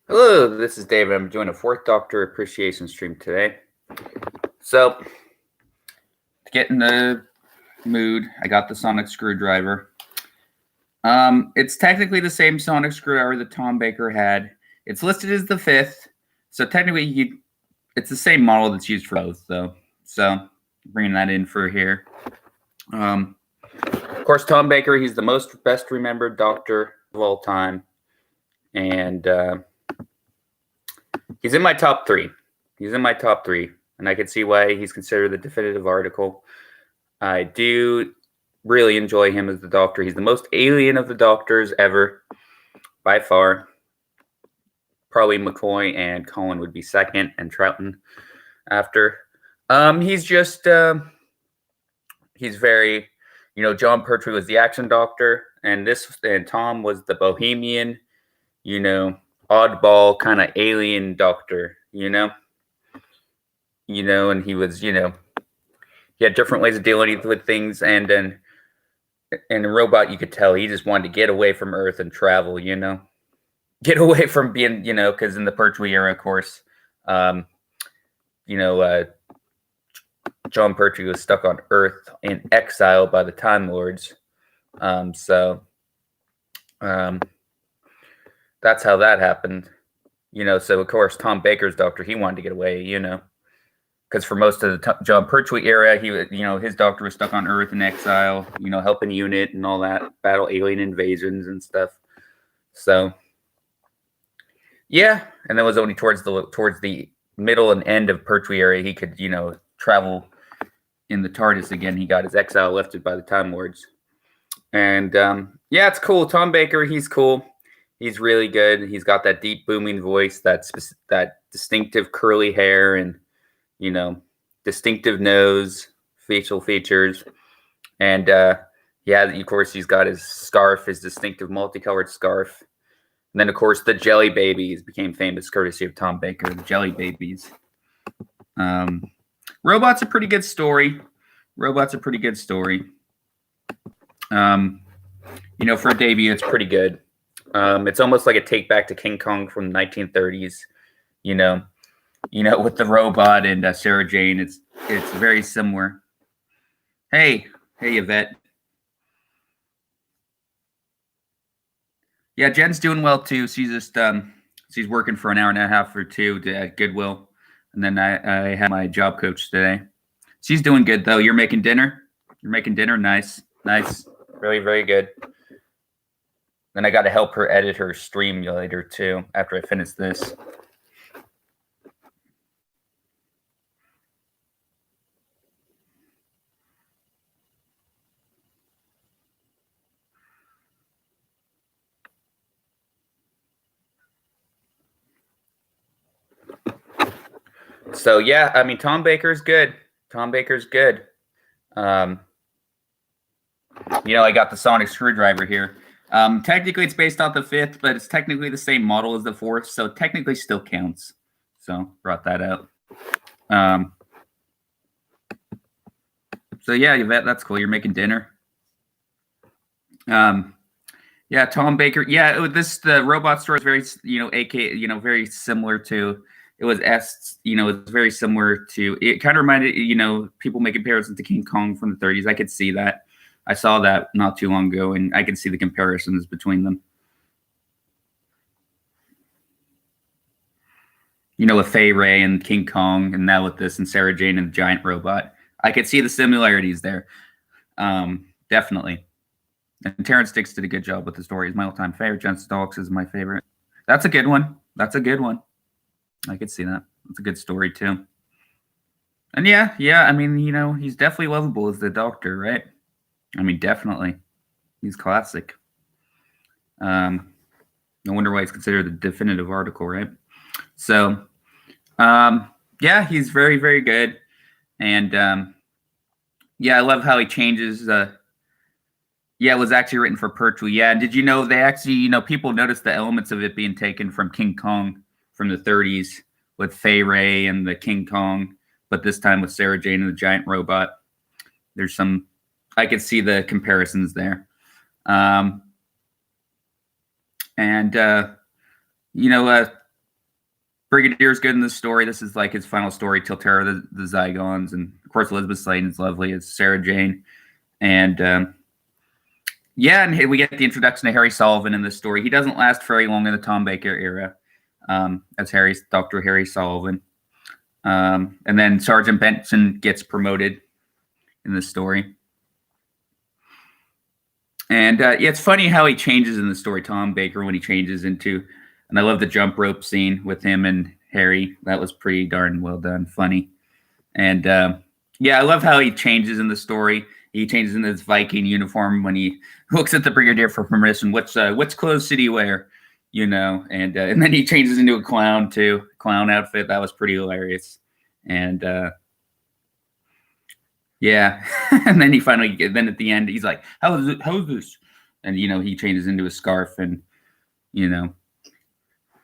Hello, this is David. I'm doing a Fourth Doctor appreciation stream today. So, to get in the mood, I got the sonic screwdriver. It's technically the same sonic screwdriver that Tom Baker had. It's listed as the fifth, so technically it's the same model that's used for both, though. So, bringing that in for here. Of course, Tom Baker, he's the best remembered doctor of all time, and he's in my top three. He's in my top three, and I can see why he's considered the definitive article. I do really enjoy him as the Doctor. He's the most alien of the Doctors ever, by far. Probably McCoy and Colin would be second, and Troughton after. He's just he's very, John Pertwee was the action Doctor, and Tom was the bohemian, oddball kind of alien Doctor, and he was, he had different ways of dealing with things, and then in a robot, you could tell he just wanted to get away from Earth and travel, get away from being, because in the Pertwee era, of course, John Pertwee was stuck on Earth in exile by the Time Lords. So that's how that happened, so of course, Tom Baker's Doctor, he wanted to get away, because for most of the John Pertwee era, he was, his Doctor was stuck on Earth in exile, helping UNIT and all that, battle alien invasions and stuff. So, yeah, and that was only towards the middle and end of Pertwee era he could, travel in the TARDIS again. He got his exile lifted by the Time Lords, and yeah, it's cool. Tom Baker, he's cool. He's really good. He's got that deep booming voice, that distinctive curly hair, and distinctive nose, facial features, and of course, he's got his scarf, his distinctive multicolored scarf, and then of course the Jelly Babies became famous courtesy of Tom Baker. The Jelly Babies. Robot's a pretty good story. For a debut, it's pretty good. It's almost like a take back to King Kong from the 1930s. With the robot and Sarah Jane, it's very similar. Hey, Yvette. Yeah, Jen's doing well too. She's just she's working for an hour and a half or two at Goodwill, and then I had my job coach today. She's doing good though. You're making dinner. Nice. Really, very good. Then I got to help her edit her stream later too after I finish this. So yeah, I mean, Tom Baker's good. I got the sonic screwdriver here. Technically, it's based off the fifth, but it's technically the same model as the fourth, so technically still counts. So brought that out. So yeah, Yvette, that's cool. You're making dinner. Yeah, Tom Baker. Yeah, the robot story is very, very similar to. It was it's very similar to. It kind of reminded, people make comparisons to King Kong from the 30s. I could see that. I saw that not too long ago, and I can see the comparisons between them. With Fay Ray and King Kong, and now with this and Sarah Jane and the giant robot, I could see the similarities there. Definitely. And Terrence Dix did a good job with the story. He's my all-time favorite. Jen Stokes is my favorite. That's a good one. I could see that. That's a good story too. And yeah. I mean, he's definitely lovable as the Doctor, right? I mean, definitely. He's classic. No wonder why he's considered the definitive article, right? So, yeah, he's very, very good. And I love how he changes. Yeah, it was actually written for Pertwee. Yeah, did you know they actually, people noticed the elements of it being taken from King Kong from the 30s with Fay Ray and the King Kong, but this time with Sarah Jane and the giant robot. There's I could see the comparisons there. Brigadier's good in this story. This is like his final story till Terror of the Zygons, and of course Elizabeth Sladen's lovely as Sarah Jane, and yeah, and we get the introduction to Harry Sullivan in this story. He doesn't last very long in the Tom Baker era as Dr. Harry Sullivan, and then Sergeant Benson gets promoted in this story. And yeah, it's funny how he changes in the story, Tom Baker, when he changes into, and I love the jump rope scene with him and Harry. That was pretty darn well done, funny. And yeah, I love how he changes in the story. He changes into his Viking uniform when he looks at the Brigadier for permission. What's clothes did he wear? You know, and then he changes into a clown too, clown outfit. That was pretty hilarious. And yeah, and then then at the end, he's like, "How is it? How is this?" And you know, he changes into a scarf, and you know,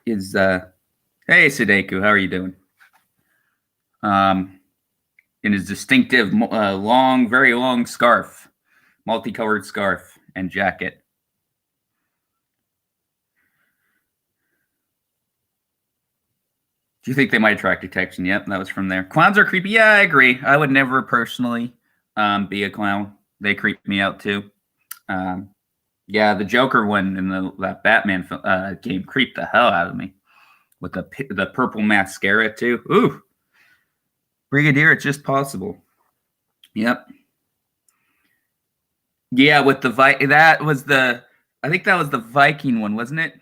is "Hey, Sudeku, how are you doing?" In his distinctive, long, very long scarf, multicolored scarf and jacket. Do you think they might attract attention? Yep, that was from there. Clowns are creepy. Yeah, I agree. I would never personally be a clown. They creep me out too. Yeah, the Joker one in that Batman game creeped the hell out of me with the purple mascara too. Ooh, Brigadier, it's just possible. Yep. Yeah, with the I think that was the Viking one, wasn't it?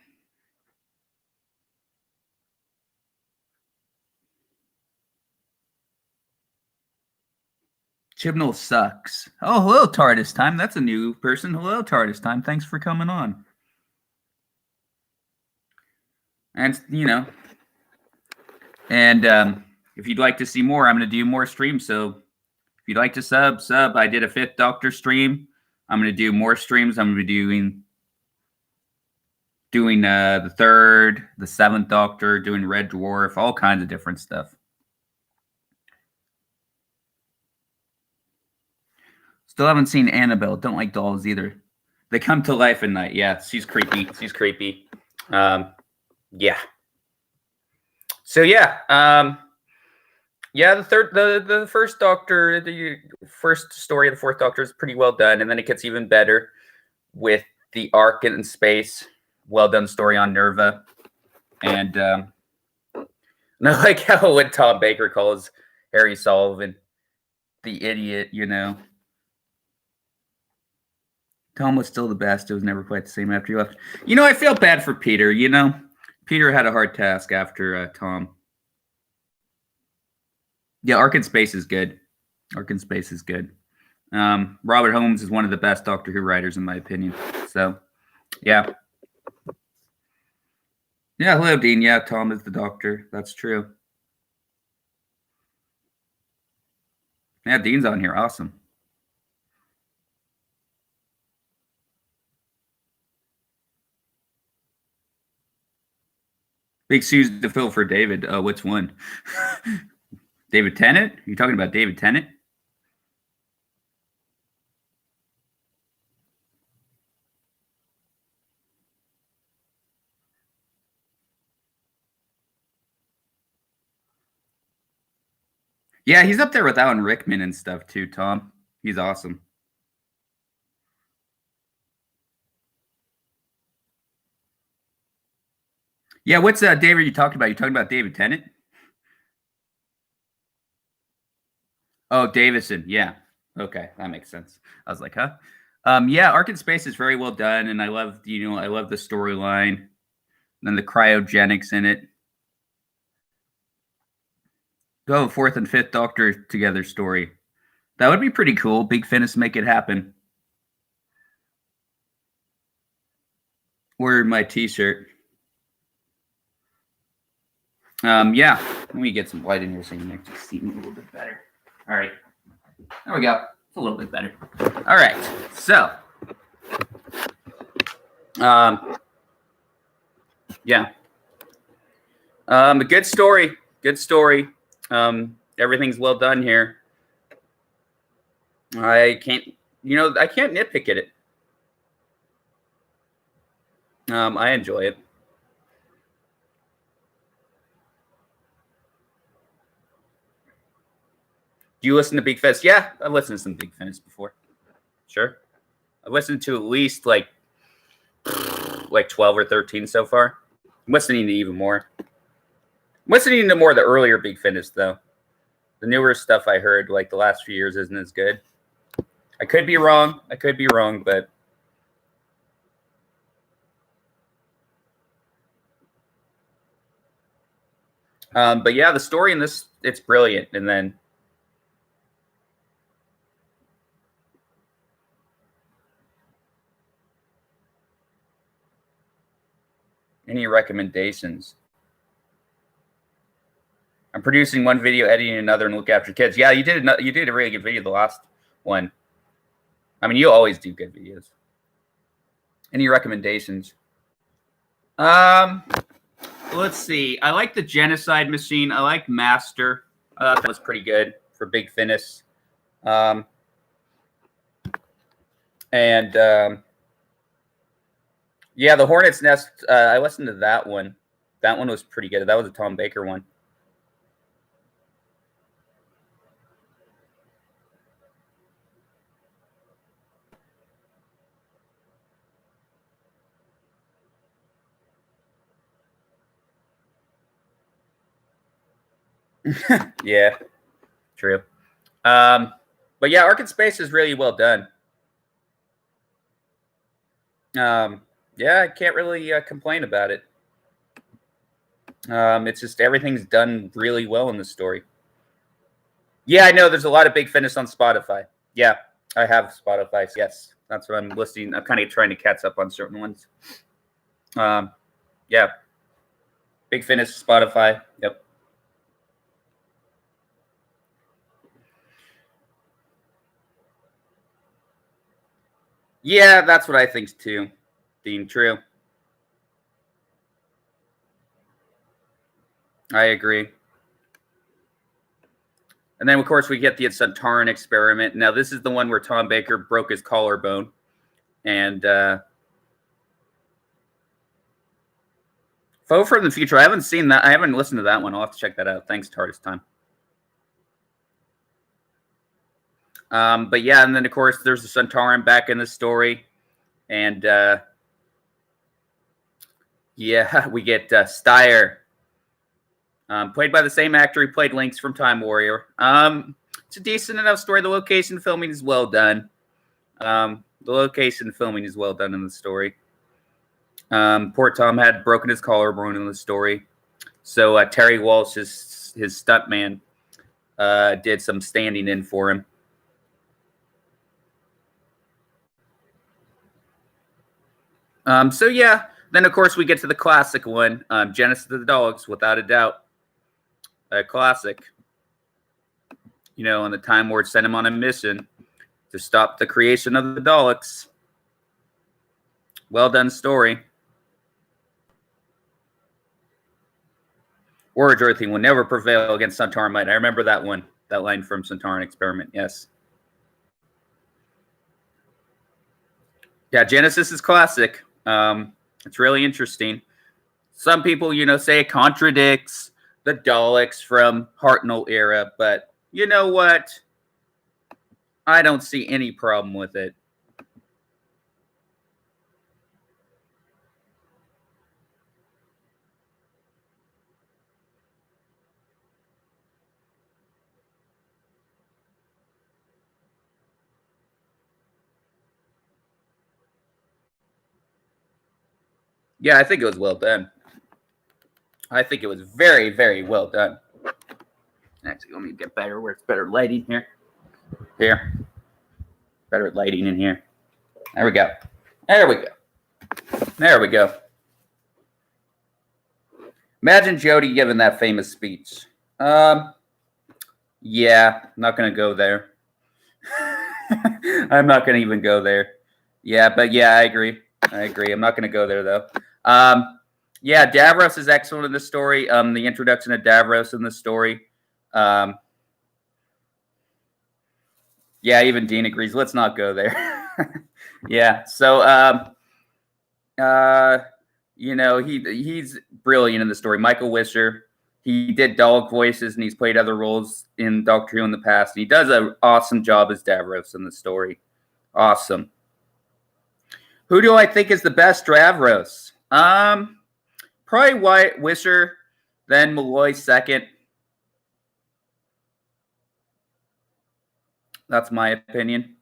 Chibnall sucks. Oh, hello, TARDIS Time. That's a new person. Hello, TARDIS Time. Thanks for coming on. And, you know, and if you'd like to see more, I'm going to do more streams. So if you'd like to sub. I did a 5th Doctor stream. I'm going to do more streams. I'm going to be doing the 3rd, the 7th Doctor, doing Red Dwarf, all kinds of different stuff. Still haven't seen Annabelle. Don't like dolls either. They come to life at night. Yeah, she's creepy. She's creepy. Yeah. So yeah, yeah. The first Doctor, the first story of the 4th Doctor is pretty well done, and then it gets even better with the Ark in space. Well done story on Nerva, and I like how when Tom Baker calls Harry Sullivan the idiot, you know. Tom was still the best. It was never quite the same after he left. You know, I feel bad for Peter, you know. Peter had a hard task after Tom. Yeah, Ark in Space is good. Ark in Space is good. Robert Holmes is one of the best Doctor Who writers, in my opinion. So, yeah. Yeah, hello, Dean. Yeah, Tom is the Doctor. That's true. Yeah, Dean's on here. Awesome. Big shoes to fill for David. Which one? David Tennant? Are you talking about David Tennant? Yeah, he's up there with Alan Rickman and stuff too, Tom. He's awesome. Yeah, what's David you talking about? You talking about David Tennant? Oh, Davison. Yeah. Okay, that makes sense. I was like, huh? Yeah, Ark in Space is very well done, and I love the storyline, and the cryogenics in it. Go 4th and 5th Doctor together story. That would be pretty cool. Big Finish make it happen. Ordered my T-shirt. Yeah. Let me get some light in here so you can actually see me a little bit better. All right. There we go. It's a little bit better. All right. So, yeah. A good story. Good story. Everything's well done here. I can't nitpick at it. I enjoy it. Do you listen to Big Finish? Yeah, I've listened to some Big Finish before. Sure. I've listened to at least like 12 or 13 so far. I'm listening to even more. I'm listening to more of the earlier Big Finish, though. The newer stuff I heard, like the last few years, isn't as good. I could be wrong. But yeah, the story in this, it's brilliant. And then any recommendations? I'm producing one video, editing another, and look after kids. Yeah, you did a really good video, the last one. I mean, you always do good videos. Any recommendations? Let's see. I like the Genocide Machine. I like Master. I thought that was pretty good for Big Finish. Yeah, the Hornet's Nest. I listened to that one. That one was pretty good. That was a Tom Baker one. Yeah, true. But yeah, Ark in Space is really well done. Yeah, I can't really complain about it. It's just everything's done really well in the story. Yeah, I know there's a lot of Big Finish on Spotify. Yeah, I have Spotify. Yes, that's what I'm listening. I'm kind of trying to catch up on certain ones. Yeah, Big Finish, Spotify. Yep. Yeah, that's what I think too, Dean. True. I agree. And then, of course, we get the Centauran experiment. Now, this is the one where Tom Baker broke his collarbone. And Foe from the Future. I haven't seen that. I haven't listened to that one. I'll have to check that out. Thanks, TARDIS Time. But yeah, and then, of course, there's the Centauran back in the story. And yeah, we get Steyer. Played by the same actor who played Lynx from Time Warrior. It's a decent enough story. The location filming is well done. The location filming is well done in the story. Poor Tom had broken his collarbone in the story. So Terry Walsh, his stuntman, did some standing in for him. So yeah, then of course we get to the classic one, Genesis of the Daleks, without a doubt. A classic. You know, and the Time Lord sent him on a mission to stop the creation of the Daleks. Well done story. War Earthing will never prevail against Centauran might. I remember that one, that line from Centauran Experiment, yes. Yeah, Genesis is classic. It's really interesting. Some people, you know, say it contradicts the Daleks from Hartnell era, but you know what? I don't see any problem with it. Yeah, I think it was well done. I think it was very, very well done. Actually, let me get better where it's better lighting here. Here. Better lighting in here. There we go. There we go. There we go. Imagine Jody giving that famous speech. Yeah, I'm not going to go there. I'm not going to even go there. Yeah, but yeah, I agree. I'm not going to go there, though. Yeah, Davoros is excellent in this story. The introduction of Davoros in the story. Yeah, even Dean agrees. Let's not go there. Yeah, so you know, he's brilliant in the story. Michael Wisher, He did Dalek voices, and he's played other roles in Doctor Who in the past. And he does an awesome job as Davros in the story. Awesome. Who do I think is the best Davros? Probably Wyatt Wisher, then Malloy second. That's my opinion.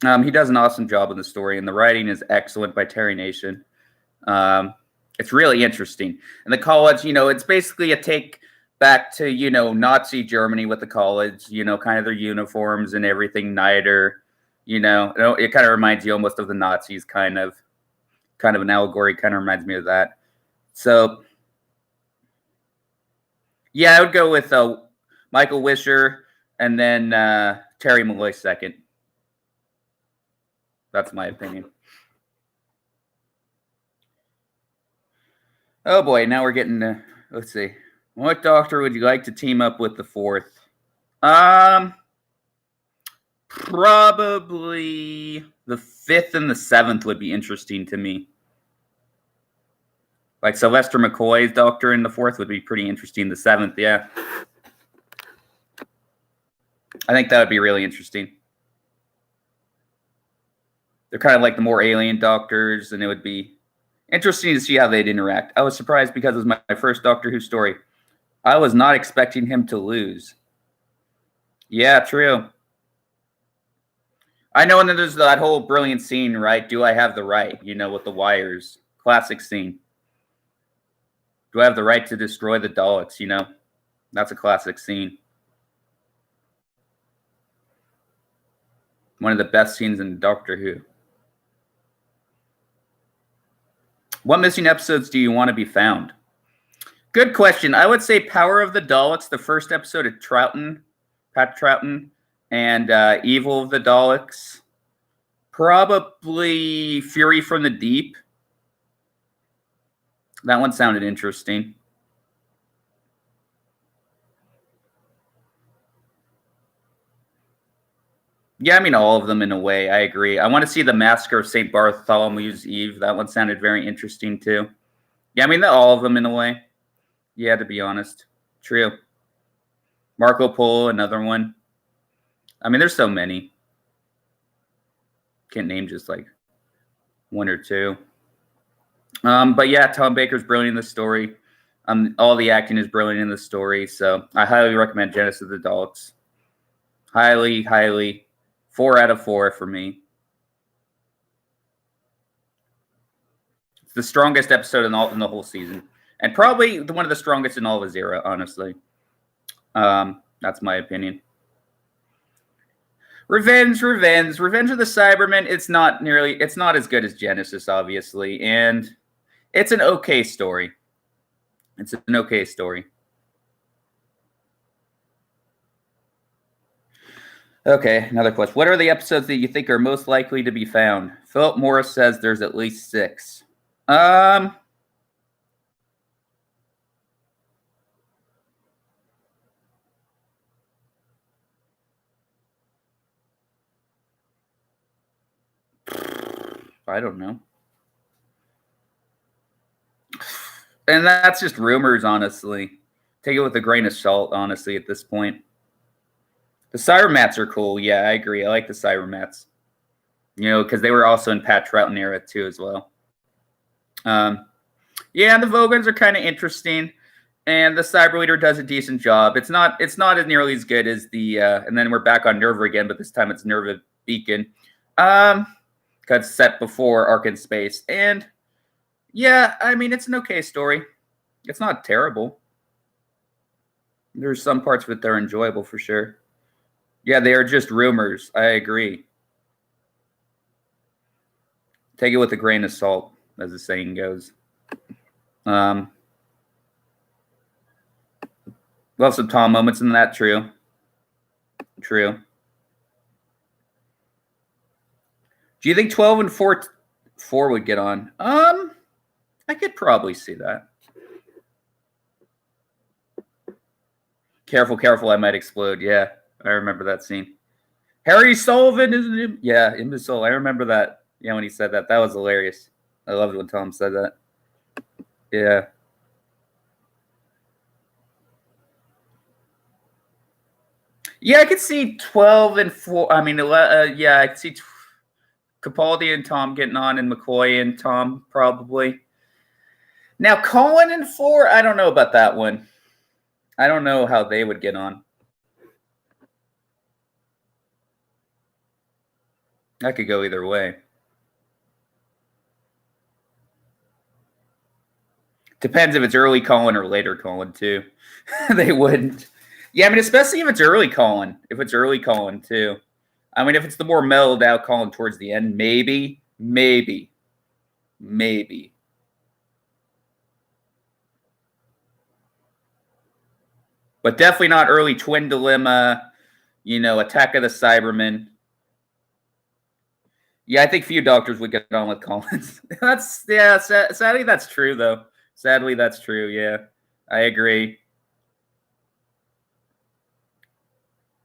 He does an awesome job in the story, and the writing is excellent by Terry Nation. It's really interesting. And the college, it's basically a take back to, Nazi Germany with the college, kind of their uniforms and everything, Niter, it kind of reminds you almost of the Nazis, kind of an allegory, kind of reminds me of that. So, yeah, I would go with Michael Wisher and then Terry Malloy second. That's my opinion. Oh boy, now we're getting to, let's see. What Doctor would you like to team up with the fourth? Probably the fifth and the seventh would be interesting to me. Like Sylvester McCoy's Doctor in the fourth would be pretty interesting. The seventh, yeah. I think that would be really interesting. They're kind of like the more alien Doctors, and it would be interesting to see how they'd interact. I was surprised because it was my first Doctor Who story. I was not expecting him to lose. Yeah, true. I know, and then there's that whole brilliant scene, right? Do I have the right, with the wires. Classic scene. Do I have the right to destroy the Daleks, That's a classic scene. One of the best scenes in Doctor Who. What missing episodes do you want to be found? Good question. I would say Power of the Daleks, the first episode of Pat Troughton, and Evil of the Daleks. Probably Fury from the Deep. That one sounded interesting. Yeah, all of them in a way. I agree. I want to see the Massacre of St. Bartholomew's Eve. That one sounded very interesting too. Yeah, all of them in a way. Yeah, to be honest. True. Marco Polo, another one. There's so many. Can't name just like one or two. But yeah, Tom Baker's brilliant in the story. All the acting is brilliant in the story. So I highly recommend Genesis of the Daleks. Highly, highly. 4 out of 4 for me. It's the strongest episode in the whole season. And probably one of the strongest in all of his era, honestly. That's my opinion. Revenge of the Cybermen. It's not as good as Genesis, obviously. And it's an okay story. Okay, another question. What are the episodes that you think are most likely to be found? Philip Morris says there's at least 6. I don't know. And that's just rumors, honestly. Take it with a grain of salt, honestly, at this point. The Cybernats are cool. Yeah, I agree. I like the Cybernats. Because they were also in Pat Troughton era too, as well. Yeah, the Vogons are kind of interesting, and the Cyber Leader does a decent job. It's not as nearly as good as the. And then we're back on Nerva again, but this time it's Nerva Beacon. Because it's set before Ark in Space, and yeah, it's an okay story. It's not terrible. There's some parts of it that are enjoyable for sure. Yeah, they are just rumors. I agree. Take it with a grain of salt, as the saying goes. Love some Tom moments in that. True. Do you think 12 and 4 would get on? I could probably see that. Careful, I might explode. Yeah, I remember that scene. Harry Sullivan, isn't it? Yeah, Imbecile. I remember that. Yeah, when he said that. That was hilarious. I loved when Tom said that. Yeah. Yeah, I could see 12 and 4. I mean, yeah, I could see Capaldi and Tom getting on, and McCoy and Tom probably. Now, Colin and 4, I don't know about that one. I don't know how they would get on. That could go either way. Depends if it's early Colin or later Colin, too. They wouldn't. Yeah, I mean, especially if it's early Colin. If it's early Colin, too. I mean, if it's the more mellowed out Colin towards the end, maybe. But definitely not early Twin Dilemma, Attack of the Cybermen. Yeah, I think few doctors would get on with Collins. Sadly, that's true, though. Sadly, that's true, yeah. I agree.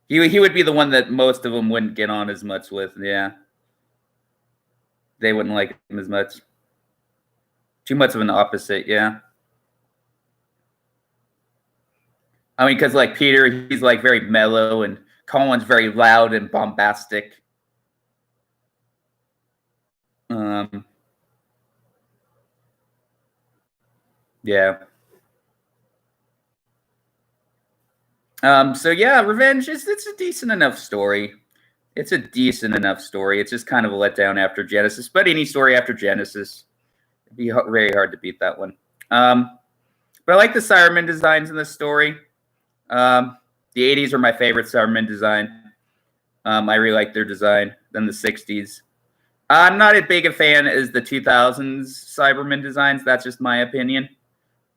He would be the one that most of them wouldn't get on as much with, yeah. They wouldn't like him as much. Too much of an opposite, yeah. I mean, because like Peter, he's like very mellow, and Colin's very loud and bombastic. Yeah. So yeah, Revenge it's a decent enough story. It's a decent enough story. It's just kind of a letdown after Genesis, but any story after Genesis, it'd be very hard to beat that one. But I like the Cybermen designs in this story. The 80s are my favorite Cybermen design. I really like their design than the 60s. I'm not as big a fan as the 2000s Cybermen designs. That's just my opinion.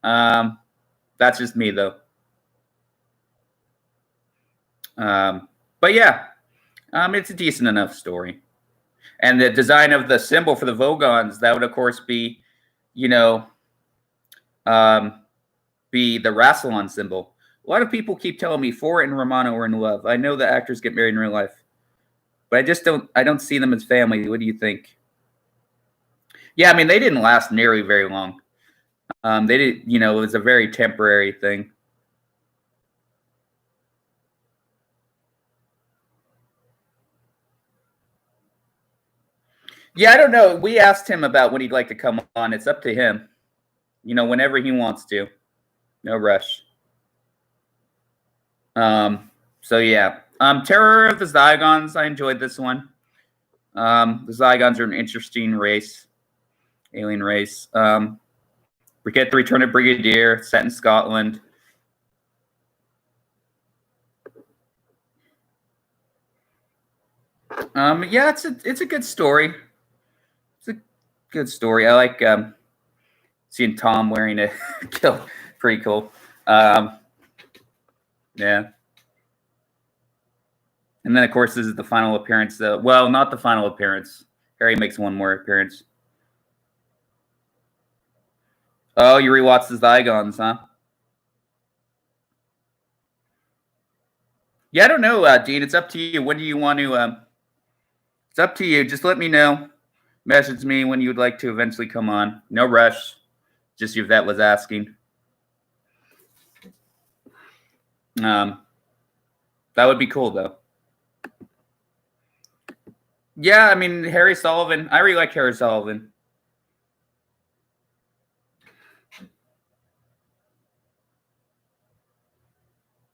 That's just me, though. But yeah, it's a decent enough story. And the design of the symbol for the Vogons, that would, of course, be, be the Rassilon symbol. A lot of people keep telling me Ford and Romano are in love. I know the actors get married in real life, but I don't see them as family. What do you think? Yeah, I mean, they didn't last nearly very long. They did, it was a very temporary thing. Yeah, I don't know. We asked him about when he'd like to come on. It's up to him. Whenever he wants to. No rush. So yeah. Terror of the Zygons. I enjoyed this one. The Zygons are an interesting race. Alien race. Get the Return of Brigadier, set in Scotland. Yeah, it's a good story. It's a good story. I like seeing Tom wearing a kill. Pretty cool. Yeah. And then, of course, this is the final appearance. Well, not the final appearance. Harry makes one more appearance. Oh, you rewatched the Zygons, huh? Yeah, I don't know, Dean. It's up to you. When do you want to? It's up to you. Just let me know. Message me when you would like to eventually come on. No rush. Just Yvette was asking. That would be cool, though. Yeah, I mean, Harry Sullivan. I really like Harry Sullivan.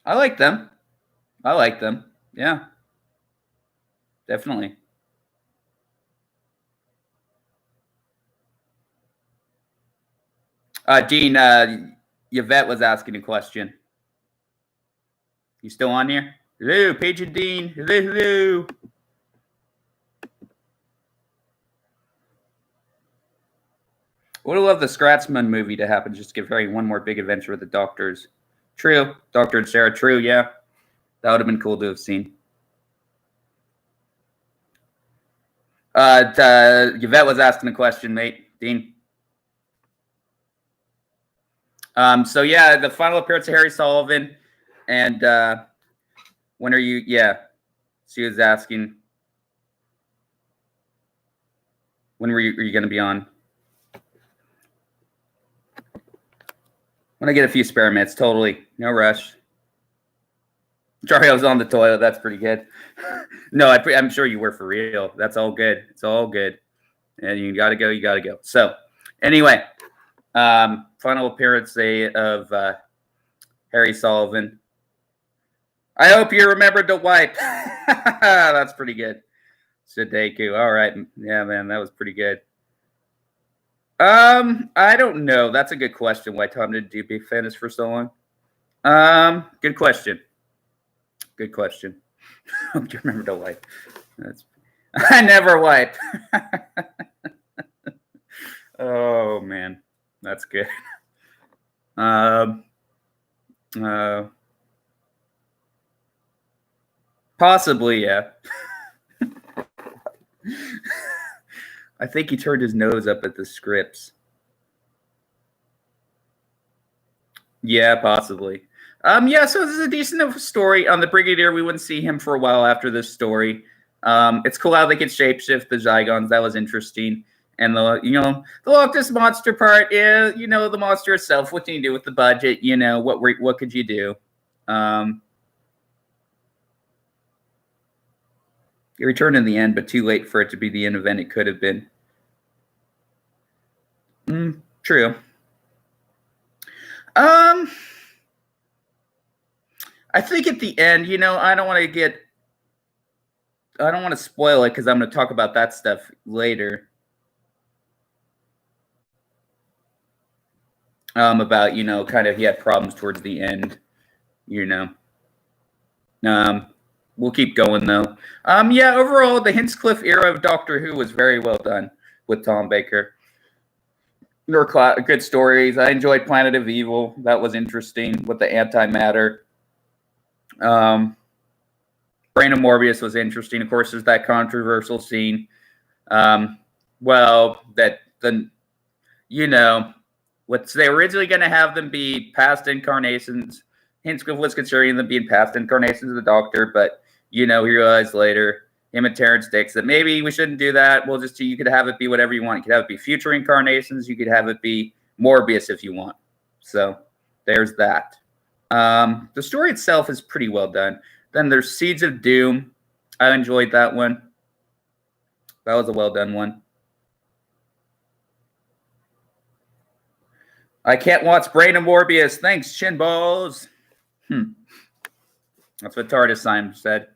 I like them. Yeah. Definitely. Dean, Yvette was asking a question. You still on here? Hello, Paige and Dean. Hello. Would have loved the Scratsman movie to happen, just to give Harry one more big adventure with the doctors. True. Doctor and Sarah, true, yeah. That would have been cool to have seen. Yvette was asking a question, mate. Dean. So yeah, the final appearance of Harry Sullivan, and when are you? Yeah, she was asking when are you going to be on? When I get a few spare minutes, totally. No rush. Sorry, I was on the toilet. That's pretty good. No, I'm sure you were for real. That's all good. It's all good. And you got to go. You got to go. So, anyway, final appearance of Harry Sullivan. I hope you remembered to wipe. That's pretty good. Sudeku. All right. Yeah, man, that was pretty good. I don't know. That's a good question. Why Tom didn't do Big Finish for so long? Good question. Good question. Hope you remember to wipe. I never wipe. Oh man, that's good. Possibly, yeah. I think he turned his nose up at the scripts. Yeah, possibly. Yeah, so this is a decent story. On the Brigadier, we wouldn't see him for a while after this story. It's cool how they could shapeshift the Zygons. That was interesting. And the Loch Ness monster part is, the monster itself. What can you do with the budget? What could you do? It returned in the end, but too late for it to be the end event it could have been. True. I think at the end, I don't want to spoil it because I'm going to talk about that stuff later. About, kind of he had problems towards the end, We'll keep going though. Yeah, overall, the Hinchcliffe era of Doctor Who was very well done with Tom Baker. There were good stories. I enjoyed Planet of Evil. That was interesting with the antimatter. Brain of Morbius was interesting. Of course, there's that controversial scene. What they were originally going to have them be past incarnations. Hinchcliffe was considering them being past incarnations of the Doctor, but he realized later, him and Terrence Dicks, that maybe we shouldn't do that. You could have it be whatever you want. You could have it be future incarnations. You could have it be Morbius if you want. So there's that. The story itself is pretty well done. Then there's Seeds of Doom. I enjoyed that one. That was a well done one. I can't watch Brain of Morbius. Thanks, Chin Balls. That's what TARDIS Simon said.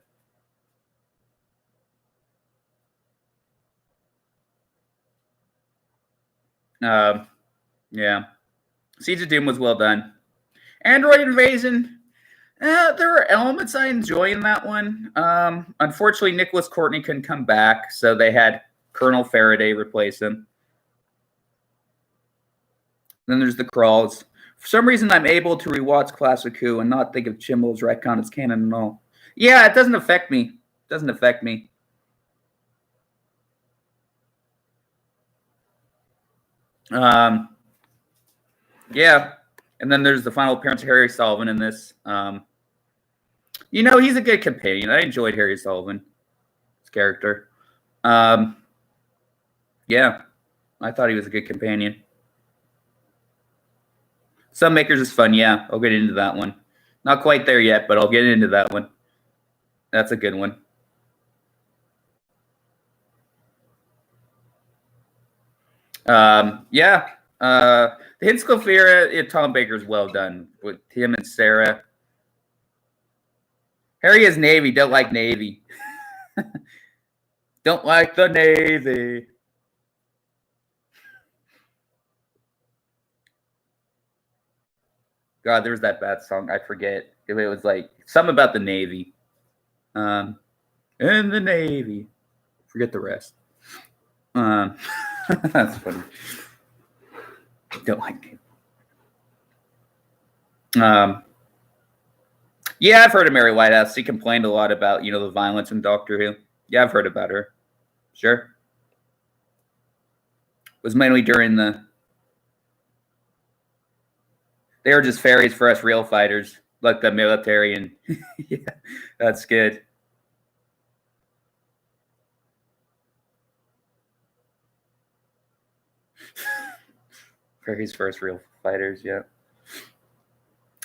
Yeah. Seeds of Doom was well done. Android Invasion. There are elements I enjoy in that one. Unfortunately, Nicholas Courtney couldn't come back, so they had Colonel Faraday replace him. Then there's the Crawls. For some reason, I'm able to rewatch Classic Who and not think of Chimble's retcon as canon at all. Yeah, it doesn't affect me. Yeah. And then there's the final appearance of Harry Sullivan in this. He's a good companion. I enjoyed Harry Sullivan, his character. Yeah, I thought he was a good companion. Sunmakers is fun. Yeah, I'll get into that one. Not quite there yet, but I'll get into that one. That's a good one. Yeah. The Hinchcliffe era, Tom Baker's well done with him and Sarah. Harry is Navy. Don't like Navy. Don't like the Navy. God, there was that bad song. I forget. It was like something about the Navy. In the Navy. Forget the rest. That's funny. Don't like it. Yeah, I've heard of Mary Whitehouse. She complained a lot about, the violence in Doctor Who. Yeah, I've heard about her. Sure. It was mainly during they were just fairies for us real fighters, like the military, and yeah, that's good. Fairies for us real fighters, yeah.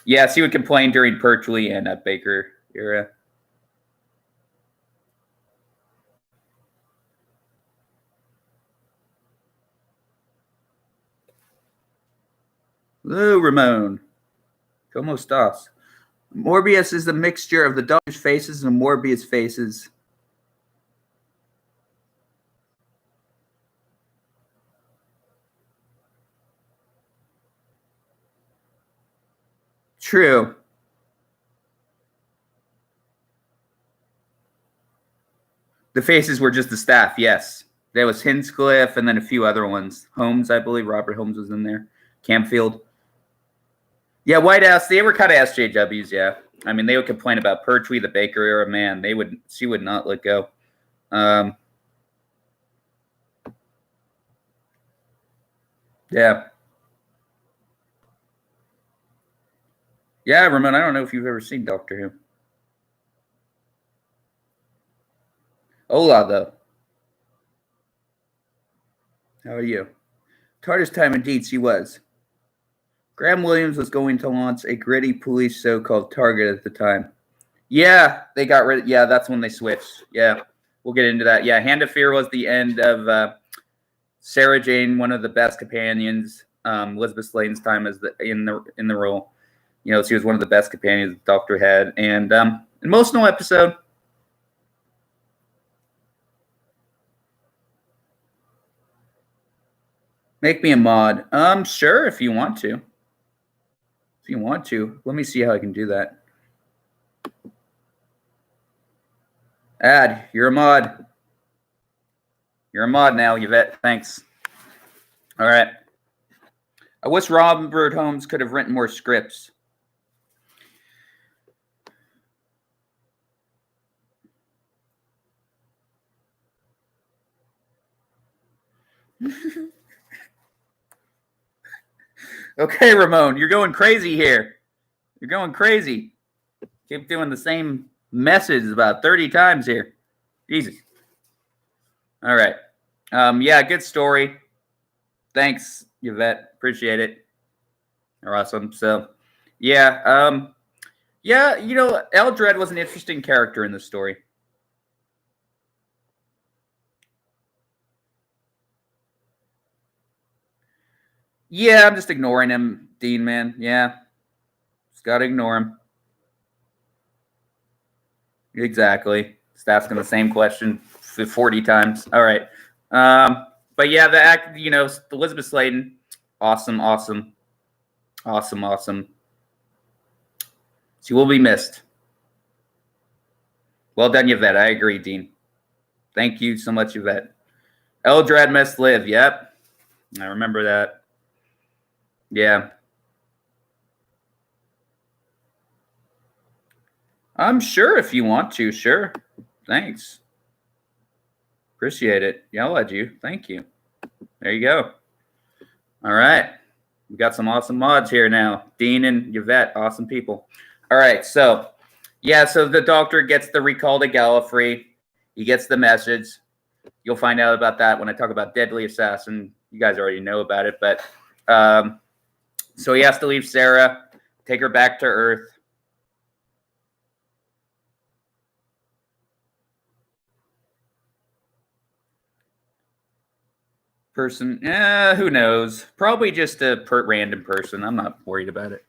Yes, he would complain during Pertwee and Baker era. Hello, Ramon. Como estás? Morbius is the mixture of the Doctor's faces and Morbius faces. True. The faces were just the staff, yes. There was Hinchcliffe and then a few other ones. Holmes, I believe. Robert Holmes was in there. Campfield. Yeah, White House, they were kind of SJWs, yeah. I mean, they would complain about Pertwee, the Baker era. Man, she would not let go. Yeah. Yeah, Ramon, I don't know if you've ever seen Doctor Who. Hola, though. How are you? TARDIS time indeed she was. Graham Williams was going to launch a gritty police show called Target at the time. Yeah, they got rid of, yeah, that's when they switched. Yeah, we'll get into that. Yeah, Hand of Fear was the end of Sarah Jane, one of the best companions. Elizabeth Sladen's time as in the role. You know, she was one of the best companions the Doctor had. And emotional episode. Make me a mod. Sure, if you want to. If you want to. Let me see how I can do that. Add, you're a mod. You're a mod now, Yvette. Thanks. All right. I wish Robert Holmes could have written more scripts. Okay, Ramon, you're going crazy here. You're going crazy. Keep doing the same message about 30 times here. Jesus. All right. Yeah, good story. Thanks, Yvette. Appreciate it. You're awesome. So, yeah. Yeah, you know, Eldred was an interesting character in this story. Yeah, I'm just ignoring him, Dean, man. Yeah. Just got to ignore him. Exactly. Just asking the same question 40 times. All right. But yeah, the act, you know, Elizabeth Sladen, awesome. She will be missed. Well done, Yvette. I agree, Dean. Thank you so much, Yvette. Eldred must live. Yep. I remember that. Yeah. I'm sure if you want to. Sure. Thanks. Appreciate it. Yeah, I'll add you. Thank you. There you go. All right. We got some awesome mods here now. Dean and Yvette, awesome people. All right. So, yeah, so the Doctor gets the recall to Gallifrey. He gets the message. You'll find out about that when I talk about Deadly Assassin. You guys already know about it. But so he has to leave Sarah, take her back to Earth. Person, who knows? Probably just a random person. I'm not worried about it.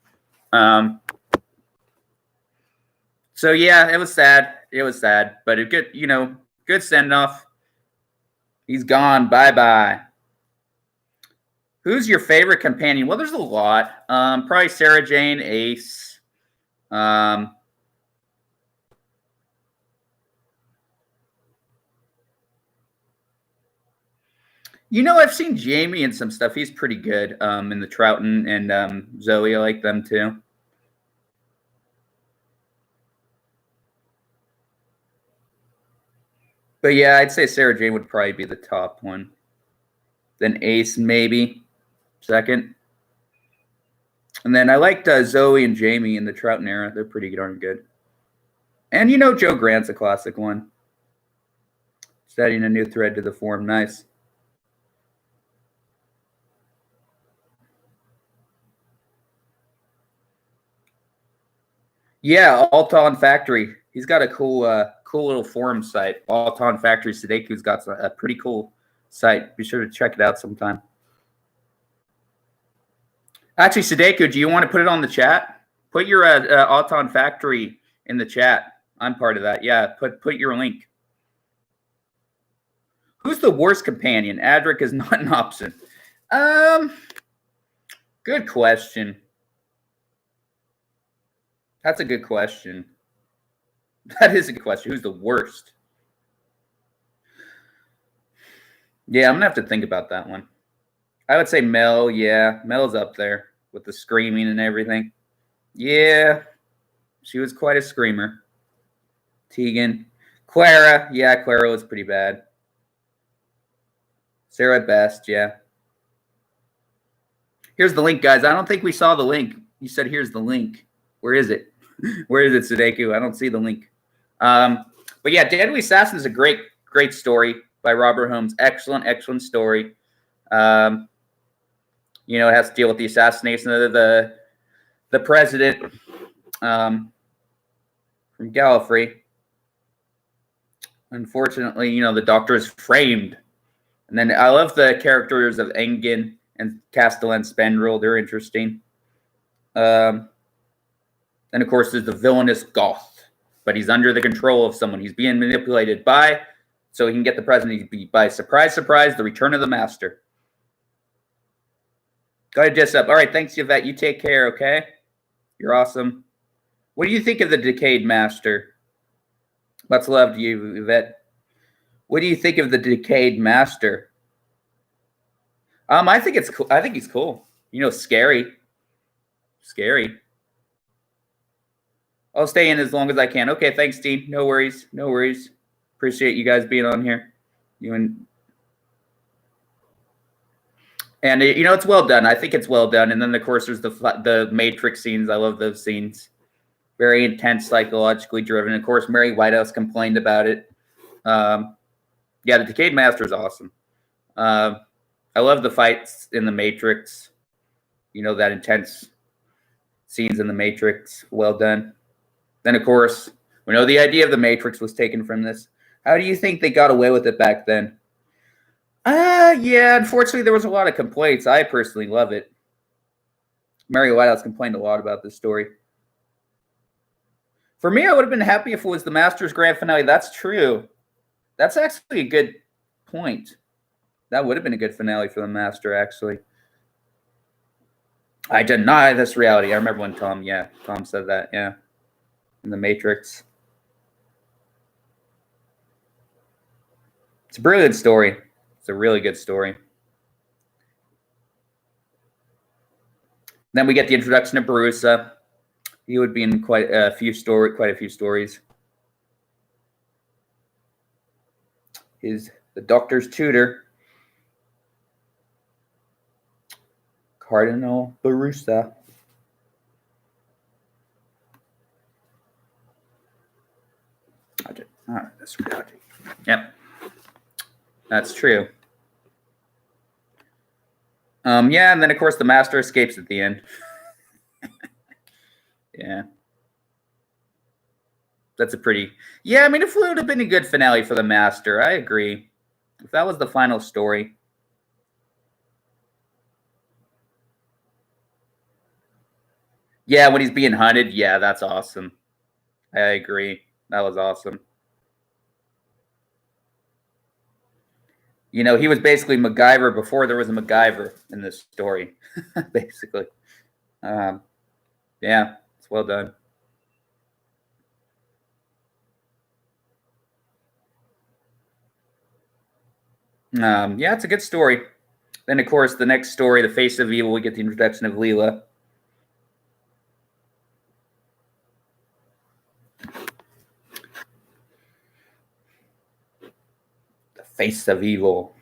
So yeah, it was sad. It was sad, but a good, you know, good send off. He's gone. Bye bye. Who's your favorite companion? Well, there's a lot. Probably Sarah Jane, Ace. You know, I've seen Jamie in some stuff. He's pretty good. In the Troughton and Zoe, I like them too. But yeah, I'd say Sarah Jane would probably be the top one. Then Ace, maybe second. And then I liked Zoe and Jamie in the Troughton era. They're pretty darn good. And you know, Joe Grant's a classic one. Setting a new thread to the forum. Nice. Yeah, Alton Factory. He's got a cool little forum site. Alton Factory Sadeku's got a pretty cool site. Be sure to check it out sometime. Actually, Sadeku, do you want to put it on the chat? Put your Alton Factory in the chat. I'm part of that. Yeah, put your link. Who's the worst companion? Adric is not an option. Good question. That's a good question. That is a good question. Who's the worst? Yeah, I'm going to have to think about that one. I would say Mel. Yeah, Mel's up there with the screaming and everything. Yeah, she was quite a screamer. Tegan. Clara. Yeah, Clara was pretty bad. Sarah Best. Yeah. Here's the link, guys. I don't think we saw the link. You said here's the link. Where is it? Where is it, Sudeku? I don't see the link. But yeah, Deadly Assassin is a great story by Robert Holmes. Excellent story. It has to deal with the assassination of the president from Gallifrey. Unfortunately, the Doctor is framed. And then I love the characters of Engen and Castellan Spendrel. They're interesting. And of course, there's the villainous Goth. But he's under the control of someone. He's being manipulated by, so he can get the president by surprise, the return of the master. Go ahead, Jess up. All right, thanks, Yvette. You take care, okay? You're awesome. What do you think of the Decayed Master? Much love to you, Yvette. What do you think of the Decayed Master? I think it's cool. I think he's cool. Scary. Scary. I'll stay in as long as I can. Okay, thanks, Dean. No worries. Appreciate you guys being on here. And it's well done. I think it's well done. And then, of course, there's the Matrix scenes. I love those scenes. Very intense, psychologically driven. Of course, Mary Whitehouse complained about it. Yeah, the Decayed Master is awesome. I love the fights in the Matrix. That intense scenes in the Matrix. Well done. Then, of course, we know the idea of the Matrix was taken from this. How do you think they got away with it back then? Yeah, unfortunately, there was a lot of complaints. I personally love it. Mary Whitehouse complained a lot about this story. For me, I would have been happy if it was the Master's grand finale. That's true. That's actually a good point. That would have been a good finale for the Master, actually. I deny this reality. I remember when Tom said that, yeah. In the Matrix. It's a brilliant story. It's a really good story. Then we get the introduction of Barusa. He would be in quite a few stories. He's the Doctor's tutor, Cardinal Barusa. That's reality. Yep, that's true. Yeah, and then of course the Master escapes at the end. Yeah. That's a pretty... Yeah, I mean, it would have been a good finale for the Master. I agree. If that was the final story. Yeah, when he's being hunted. Yeah, that's awesome. I agree. That was awesome. He was basically MacGyver before there was a MacGyver in this story. Basically. Yeah, it's well done. Yeah, it's a good story. Then, of course, the next story, The Face of Evil, we get the introduction of Leela. The Face of Evil.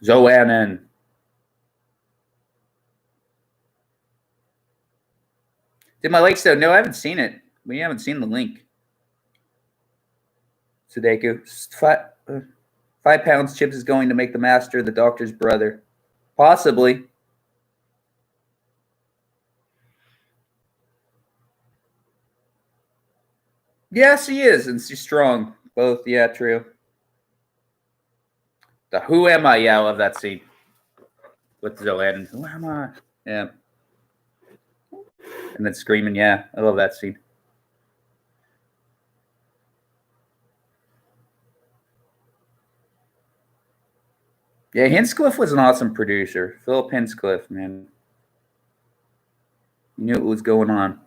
Zoannon. Did my link still? No, I haven't seen it. We haven't seen the link. Sudeku. 5 pounds Chips is going to make the Master the Doctor's brother. Possibly. Yes, he is, and she's strong. Both, yeah, true. The "Who am I?" Yeah, I love that scene with Zoan. Who am I? Yeah, and then screaming. Yeah, I love that scene. Yeah, Hinchcliffe was an awesome producer. Philip Hinchcliffe, man, he knew what was going on.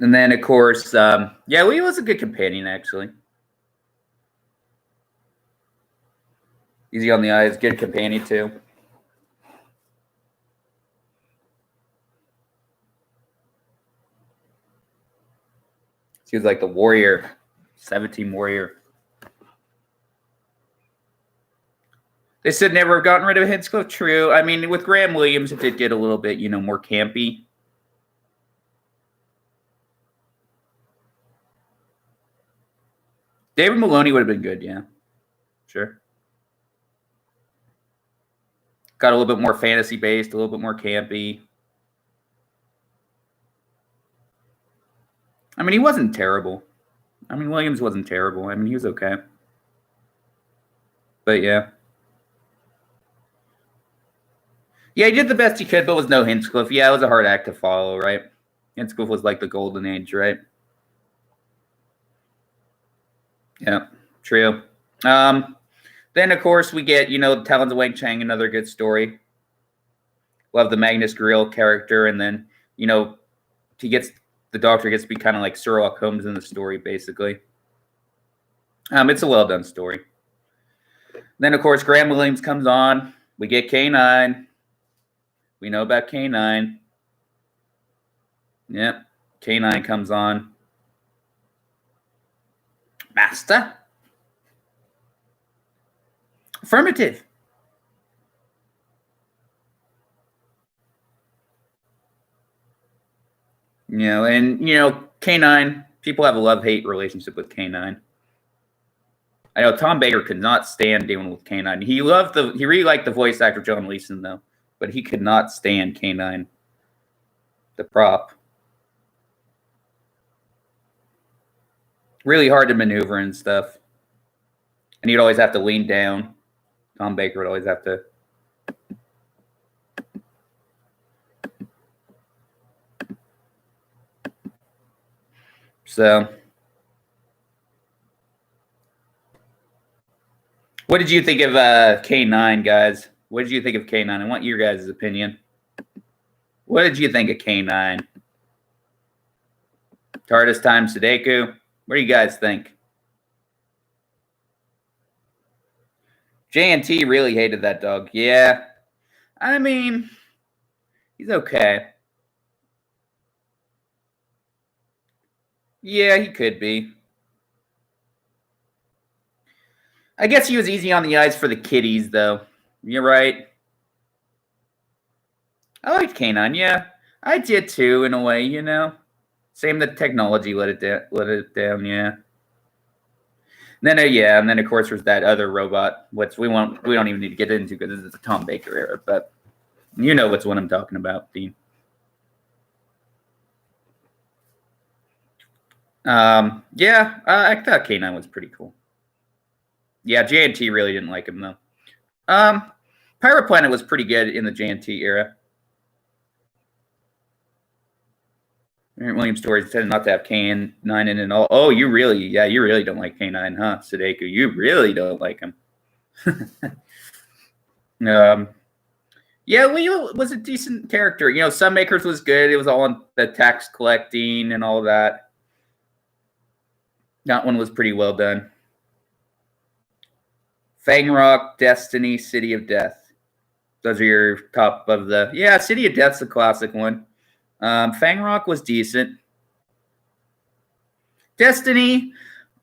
And then, of course, yeah, Lee was a good companion, actually. Easy on the eyes, good companion, too. She was like the warrior, 17 warrior. They said never have gotten rid of Hinchcliffe. True. I mean, with Graham Williams, it did get a little bit, more campy. David Maloney would have been good, yeah. Sure. Got a little bit more fantasy based, a little bit more campy. I mean, he wasn't terrible. I mean, Williams wasn't terrible. I mean, he was okay. But yeah. Yeah, he did the best he could, but was no Hinchcliffe. Yeah, it was a hard act to follow, right? Hinchcliffe was like the golden age, right? Yeah, true. Then, of course, we get, Talons of Wang Chang, another good story. Love the Magnus Grill character, and then, the Doctor gets to be kind of like Sherlock Holmes in the story, basically. It's a well-done story. Then, of course, Graham Williams comes on. We get K9. We know about K9. Yep, K9 comes on. Master? Affirmative. And K9, people have a love-hate relationship with K9. I know Tom Baker could not stand dealing with K9. He really liked the voice actor John Leeson though, but he could not stand K9, the prop. Really hard to maneuver and stuff. And he'd always have to lean down. Tom Baker would always have to. So, what did you think of K9, guys? What did you think of K9? I want your guys' opinion. What did you think of K9? TARDIS times Sudeku. What do you guys think? J&T really hated that dog. Yeah. I mean, he's okay. Yeah, he could be. I guess he was easy on the eyes for the kiddies, though. You're right. I liked K9, yeah. I did too, in a way, Same, the technology let it down, yeah. And then of course there's that other robot, which we don't even need to get into because it's the Tom Baker era, but you know what's what I'm talking about, Dean. Yeah, I thought K9 was pretty cool. Yeah, J&T really didn't like him though. Pirate Planet was pretty good in the J&T era. Williams stories tended not to have K9 in it all. Oh, you really don't like K9, huh, Sudeku? You really don't like him. Yeah, Leo was a decent character. Sunmakers was good. It was all on the tax collecting and all that. That one was pretty well done. Fang Rock, Destiny, City of Death. Those are your top of the... Yeah, City of Death's a classic one. Fang Rock was decent. Destiny,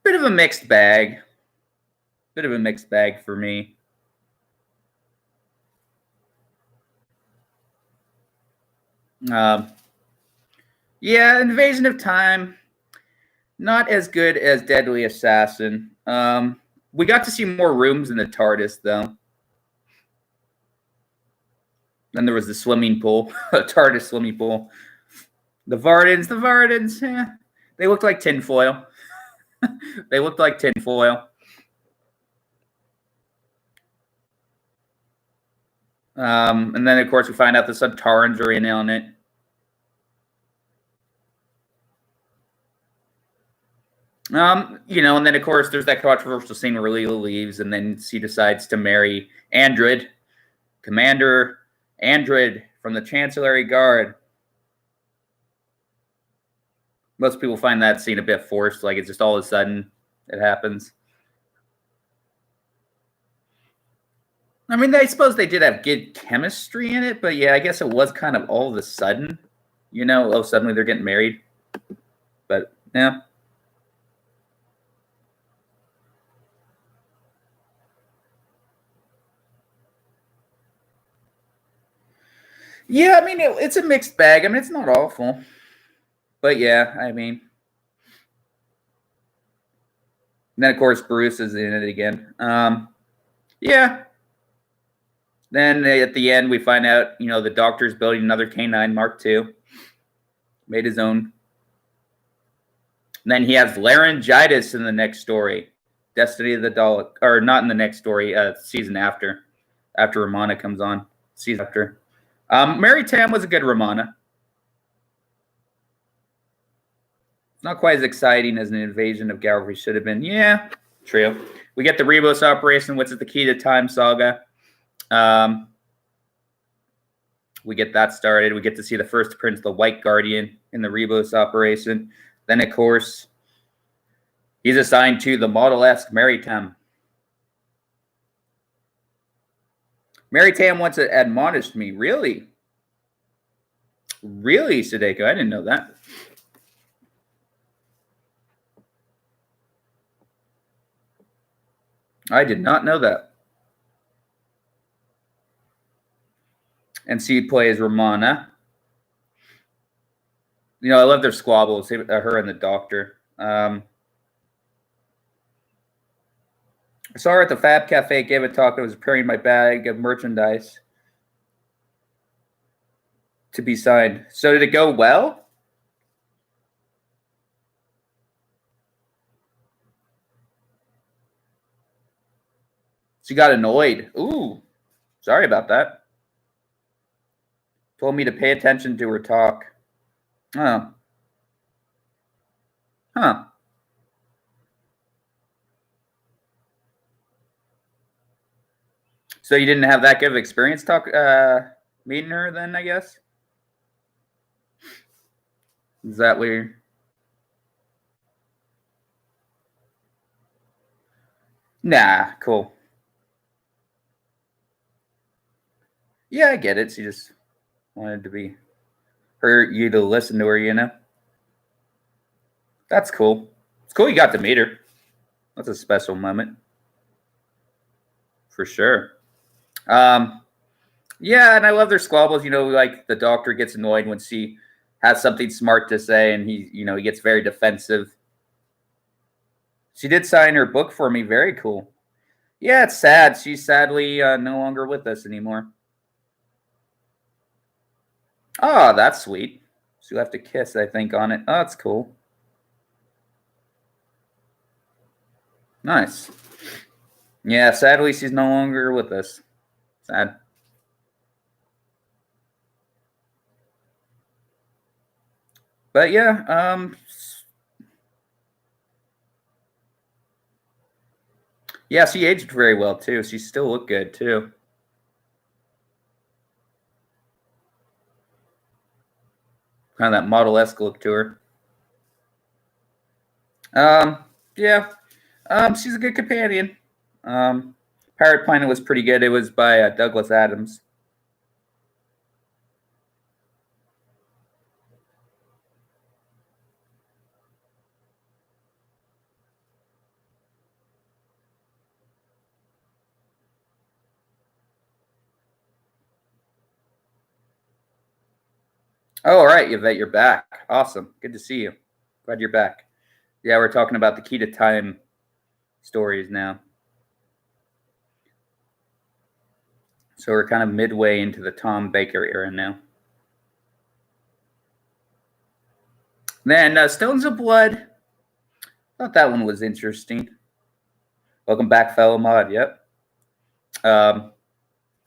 bit of a mixed bag. Bit of a mixed bag for me. Yeah, Invasion of Time, not as good as Deadly Assassin. We got to see more rooms in the TARDIS, though. Then there was the swimming pool, a TARDIS swimming pool. The Vardens, they looked like tinfoil. They looked like tinfoil. And then, of course, we find out the Suntarans are in on it. And then, of course, there's that controversial scene where Leela leaves, and then she decides to marry Andred, Commander Andred from the Chancellery Guard. Most people find that scene a bit forced, like it's just all of a sudden it happens. I mean, I suppose they did have good chemistry in it, but yeah, I guess it was kind of all of a sudden, suddenly they're getting married. But yeah. Yeah, I mean, it's a mixed bag. I mean, it's not awful. But yeah, I mean. And then, of course, Bruce is in it again. Yeah. Then at the end, we find out, the Doctor's building another K9 Mark II. Made his own. And then he has laryngitis in the next story. Destiny of the Dalek. Or not in the next story, season after. After Romana comes on. Season after. Mary Tam was a good Romana. Not quite as exciting as an invasion of Gallery should have been. Yeah, true. We get the Rebos operation, which is the key to time saga. We get that started. We get to see the first appearance of the White Guardian in the Rebos operation. Then, of course, he's assigned to the Model-esque Mary Tam. Mary Tam once admonished me. Really? Really, Sadeko? I didn't know that. I did not know that. And she plays Romana. I love their squabbles, her and the Doctor. I saw her at the Fab Cafe, gave a talk. I was preparing my bag of merchandise to be signed. So did it go well? She got annoyed. Ooh, sorry about that. Told me to pay attention to her talk. Oh. Huh. So you didn't have that good of experience meeting her then, I guess? Is that weird? Nah, cool. Yeah, I get it. She just wanted to be you to listen to her, That's cool. It's cool you got to meet her. That's a special moment. For sure. Yeah, and I love their squabbles. Like the Doctor gets annoyed when she has something smart to say, and he gets very defensive. She did sign her book for me. Very cool. Yeah, it's sad. She's sadly no longer with us anymore. Oh, that's sweet. She'll have to kiss, I think, on it. Oh, that's cool. Nice. Yeah, sadly, she's no longer with us. Sad. But yeah, yeah, she aged very well too. She still looked good too. Kind of that model-esque look to her. Yeah. She's a good companion. Pirate Planet was pretty good. It was by Douglas Adams. Oh, all right, Yvette, you're back. Awesome. Good to see you. Glad you're back. Yeah, we're talking about the key to time stories now. So we're kind of midway into the Tom Baker era now. Then Stones of Blood. Thought that one was interesting. Welcome back, fellow mod. Yep.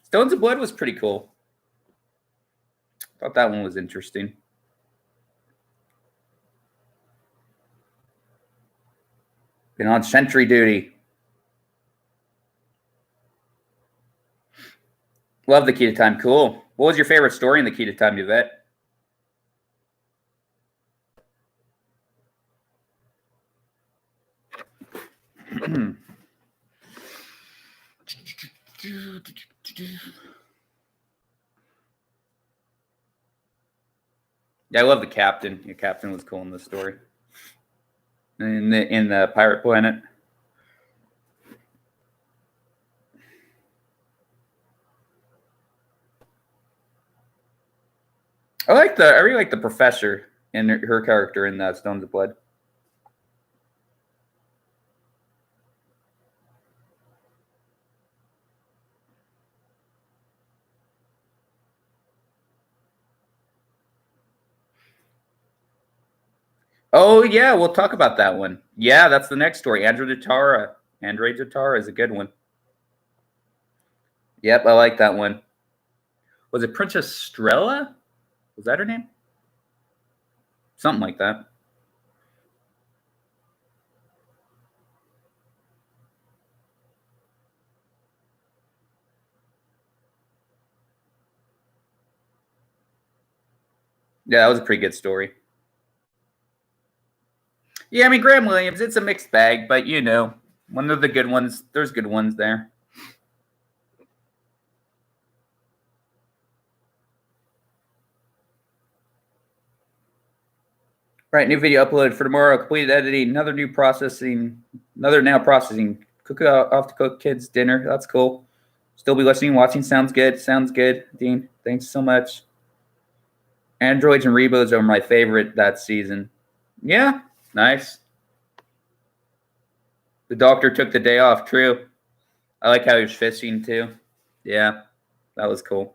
Stones of Blood was pretty cool. Thought that one was interesting. Been on sentry duty. Love the Key to Time. Cool. What was your favorite story in the Key to Time, Yvette? Yeah, I love the captain. The captain was cool in this story. In the Pirate Planet. I really like the professor and her character in Stones of Blood. Oh yeah, we'll talk about that one. Yeah, that's the next story. Andre Datara is a good one. Yep, I like that one. Was it Princess Strella? Was that her name? Something like that. Yeah, that was a pretty good story. Yeah, I mean, Graham Williams, it's a mixed bag, but you know, one of the good ones, there's good ones there. Right, new video uploaded for tomorrow. Completed editing, another now processing. Cook off to cook kids dinner. That's cool. Still be listening, watching. Sounds good. Sounds good, Dean. Thanks so much. Androids and Rebos are my favorite that season. Yeah, nice. The doctor took the day off. True. I like how he was fishing too. Yeah, that was cool.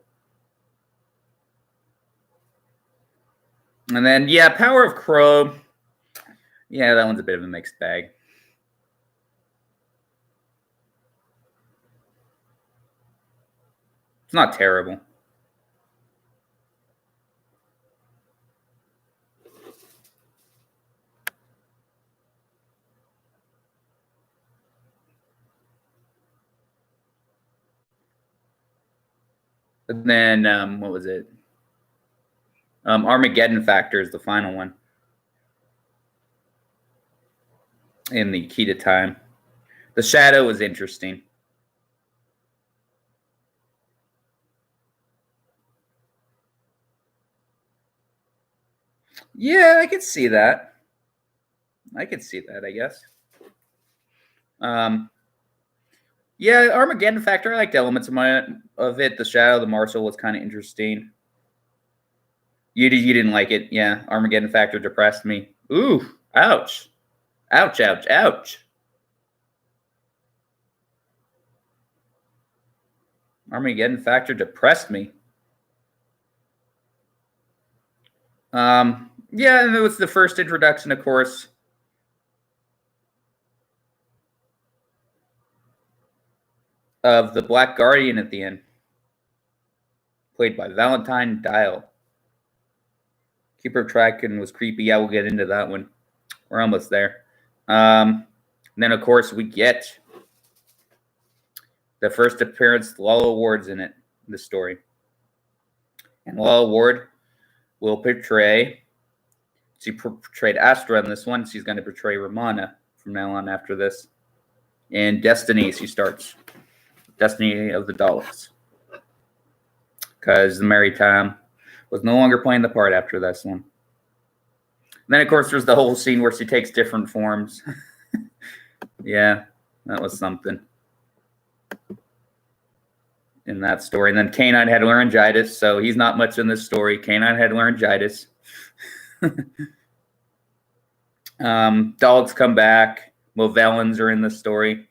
And then, yeah, Power of Crow. Yeah, that one's a bit of a mixed bag. It's not terrible. And then, what was it? Armageddon Factor is the final one in the Key to Time. The Shadow was interesting. Yeah, I could see that. I guess. Yeah, Armageddon Factor. I liked elements of it. The Shadow, the Marshal was kind of interesting. You didn't like it, yeah. Armageddon Factor depressed me. Ooh, ouch, ouch, ouch, ouch. Armageddon Factor depressed me. Yeah, and it was the first introduction, of course. Of the Black Guardian at the end, played by Valentine Dial. Keeper of Traken was creepy. Yeah, we'll get into that one. We're almost there. Then, of course, we get the first appearance. Lala Ward's in it, the story. And Lala Ward will portray. She portrayed Astra in this one. She's going to portray Romana from now on after this. And Destiny, she starts. Destiny of the Daleks. Because the Maritime was no longer playing the part after this one. And then, of course, there's the whole scene where she takes different forms. Yeah, that was something in that story. And then K9 had laryngitis, so he's not much in this story. K9 had laryngitis. Dogs come back. Movellans are in the story.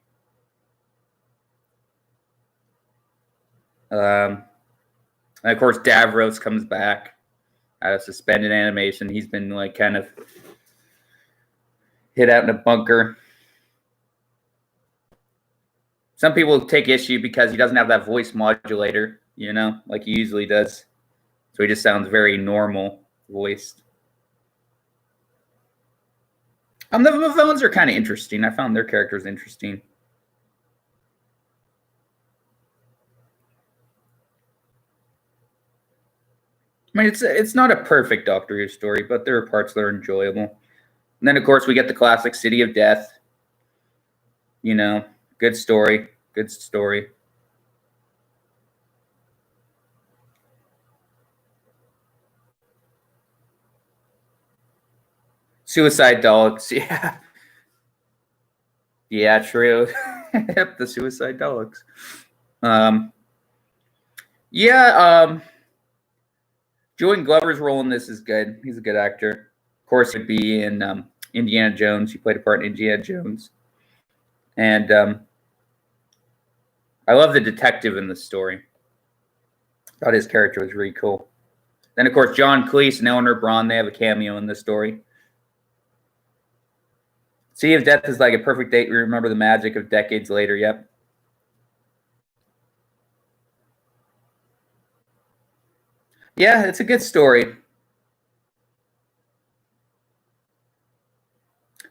And of course, Davoros comes back out of suspended animation. He's been like kind of hid out in a bunker. Some people take issue because he doesn't have that voice modulator, like he usually does. So he just sounds very normal voiced. The villains are kind of interesting. I found their characters interesting. I mean, it's not a perfect Doctor Who story, but there are parts that are enjoyable. And then, of course, we get the classic City of Death. Good story. Good story. Suicide Dogs. Yeah. Yeah, true. Yep, the Suicide Dogs. Yeah, Joan Glover's role in this is good. He's a good actor. Of course, he'd be in Indiana Jones. He played a part in Indiana Jones. And I love the detective in the story. Thought his character was really cool. Then, of course, John Cleese and Eleanor Braun, they have a cameo in this story. Sea of Death is like a perfect date. We remember the magic of decades later. Yep. Yeah, it's a good story.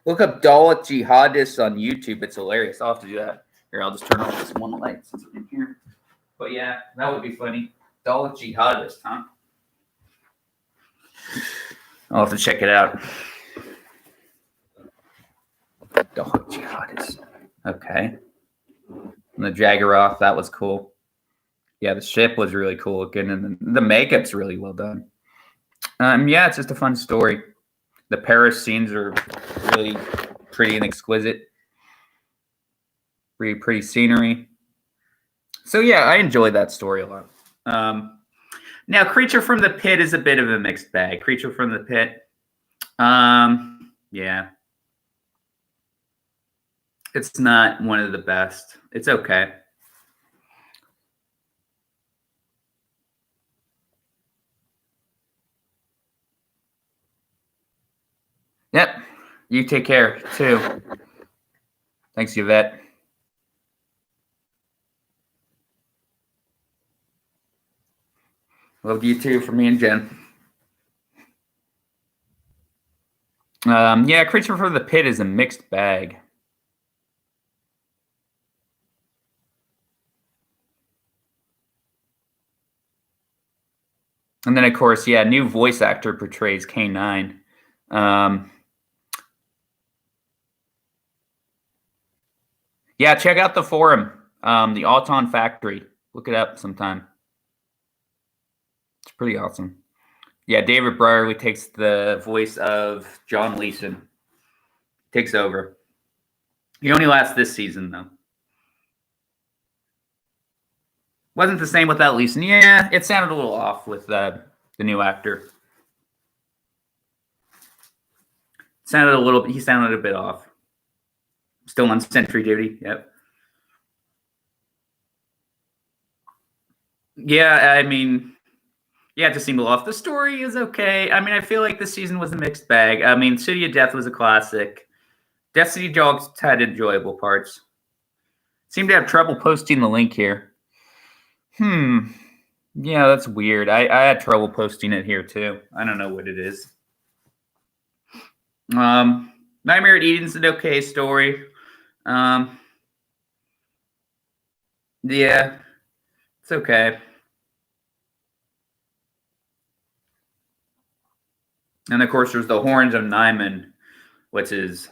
Look up Dalek Jihadists on YouTube. It's hilarious. I'll have to do that. Here, I'll just turn off this one light since I'm in here. But yeah, that would be funny. Dalek Jihadist, huh? I'll have to check it out. Dalek Jihadist. Okay. And the Jaggeroth, that was cool. Yeah, the ship was really cool looking, and the makeup's really well done. Yeah, it's just a fun story. The Paris scenes are really pretty and exquisite. Really pretty scenery. So yeah, I enjoyed that story a lot. Now, Creature from the Pit is a bit of a mixed bag. Creature from the Pit. Yeah. It's not one of the best. It's okay. Yep. You take care, too. Thanks, Yvette. Love you, too, from me and Jen. Yeah, Creature from the Pit is a mixed bag. And then, of course, yeah, new voice actor portrays K9. Yeah, check out the forum, the Auton Factory. Look it up sometime. It's pretty awesome. Yeah, David Brierly takes the voice of John Leeson. Takes over. He only lasts this season, though. Wasn't the same without Leeson. Yeah, it sounded a little off with the new actor. He sounded a bit off. Still on sentry duty. Yep. Yeah, I mean, yeah, it just seemed a little off. The story is okay. I mean, I feel like this season was a mixed bag. I mean, City of Death was a classic. Destiny Dogs had enjoyable parts. Seem to have trouble posting the link here. Yeah, that's weird. I had trouble posting it here too. I don't know what it is. Nightmare at Eden's an okay story. Yeah, it's okay. And of course, there's the Horns of Nyman, which is,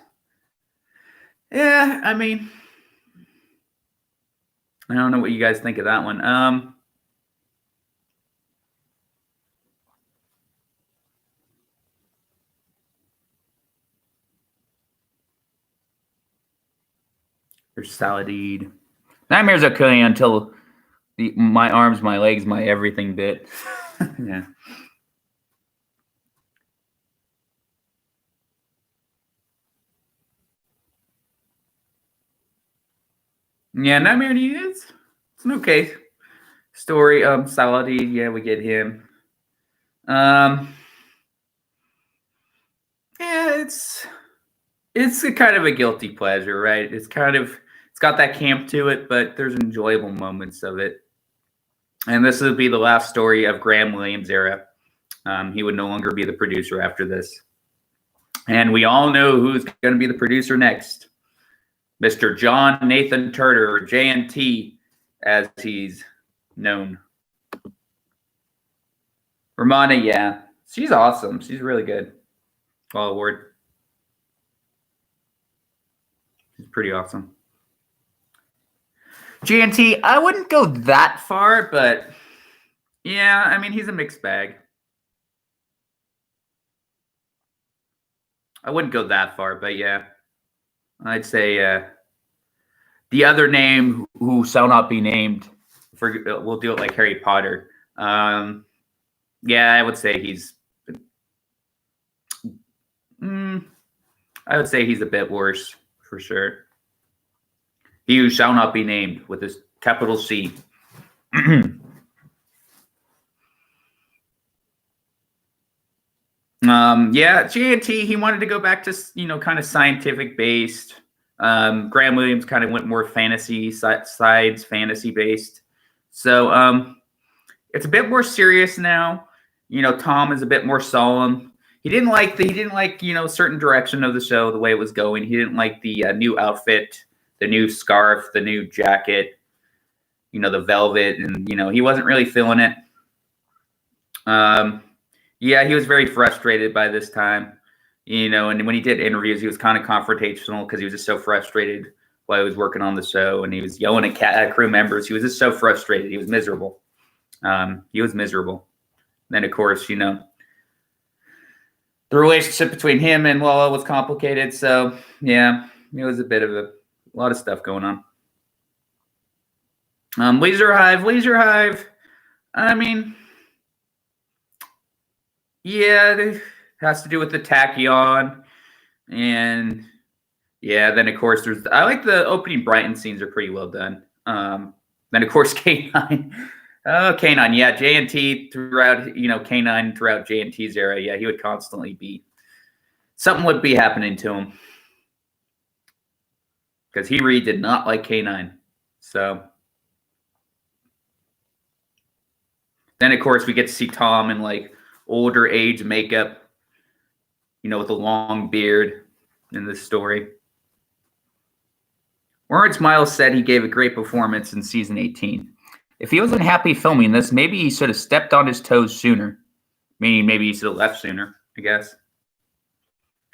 yeah, I mean, I don't know what you guys think of that one. There's Saladid. Nightmare's okay until my arms, my legs, my everything bit. Yeah. Yeah, Nightmare is it's an okay story. Saladin, yeah, we get him. Yeah, it's It's a kind of a guilty pleasure, right? It's got that camp to it, but there's enjoyable moments of it. And this would be the last story of Graham Williams' era. He would no longer be the producer after this. And we all know who's going to be the producer next. Mr. John Nathan Turner, or JNT, as he's known. Romana, yeah. She's awesome. She's really good. Well, award. She's pretty awesome. JNT, I wouldn't go that far, but yeah, I mean, he's a mixed bag. I wouldn't go that far, but yeah. I'd say the other name who shall not be named, we'll do it like Harry Potter. Yeah, I would say he's a bit worse for sure. He who shall not be named with his capital C. Yeah, JNT, he wanted to go back to, kind of scientific based. Graham Williams kind of went more fantasy sides, fantasy based. So it's a bit more serious now. Tom is a bit more solemn. He didn't like certain direction of the show, the way it was going. He didn't like the new outfit, the new scarf, the new jacket, the velvet, and he wasn't really feeling it. Yeah, he was very frustrated by this time, and when he did interviews, he was kind of confrontational because he was just so frustrated while he was working on the show, and he was yelling at crew members. He was just so frustrated. He was miserable. Then, of course, the relationship between him and Lola was complicated. So, yeah, it was a bit of a lot of stuff going on. Leisure Hive. I mean, yeah, it has to do with the tachyon. And, yeah, then, of course, I like the opening Brighton scenes are pretty well done. Then, of course, K9. Oh, K9, yeah, JNT throughout, K9 throughout JNT's era, yeah, he would constantly something would be happening to him. Because he really did not like K9. So. Then, of course, we get to see Tom in, older age makeup, with a long beard in this story. Lawrence Miles said he gave a great performance in season 18. If he wasn't happy filming this, maybe he should have stepped on his toes sooner. Meaning maybe he should have left sooner, I guess.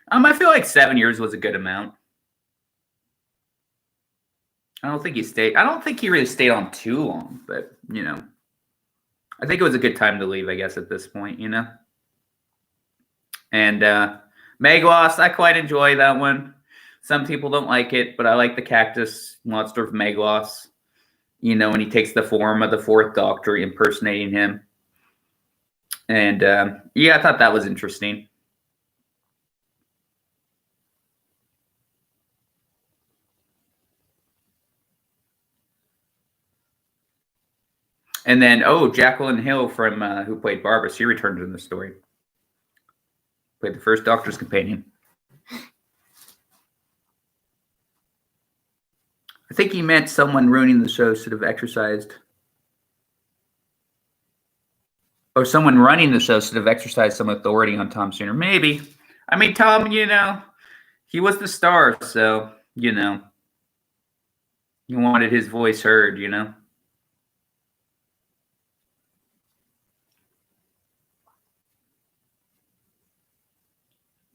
I feel like 7 years was a good amount. I don't think he really stayed on too long, but, I think it was a good time to leave, I guess, at this point, And Meglos, I quite enjoy that one. Some people don't like it, but I like the cactus monster of Meglos. When he takes the form of the Fourth Doctor impersonating him. And, yeah, I thought that was interesting. And then, Jacqueline Hill from who played Barbara, she returned in the story. Played the first Doctor's companion. I think he meant someone ruining the show should have exercised. Or someone running the show should have exercised some authority on Tom sooner. Maybe. I mean, Tom, he was the star, so, he wanted his voice heard,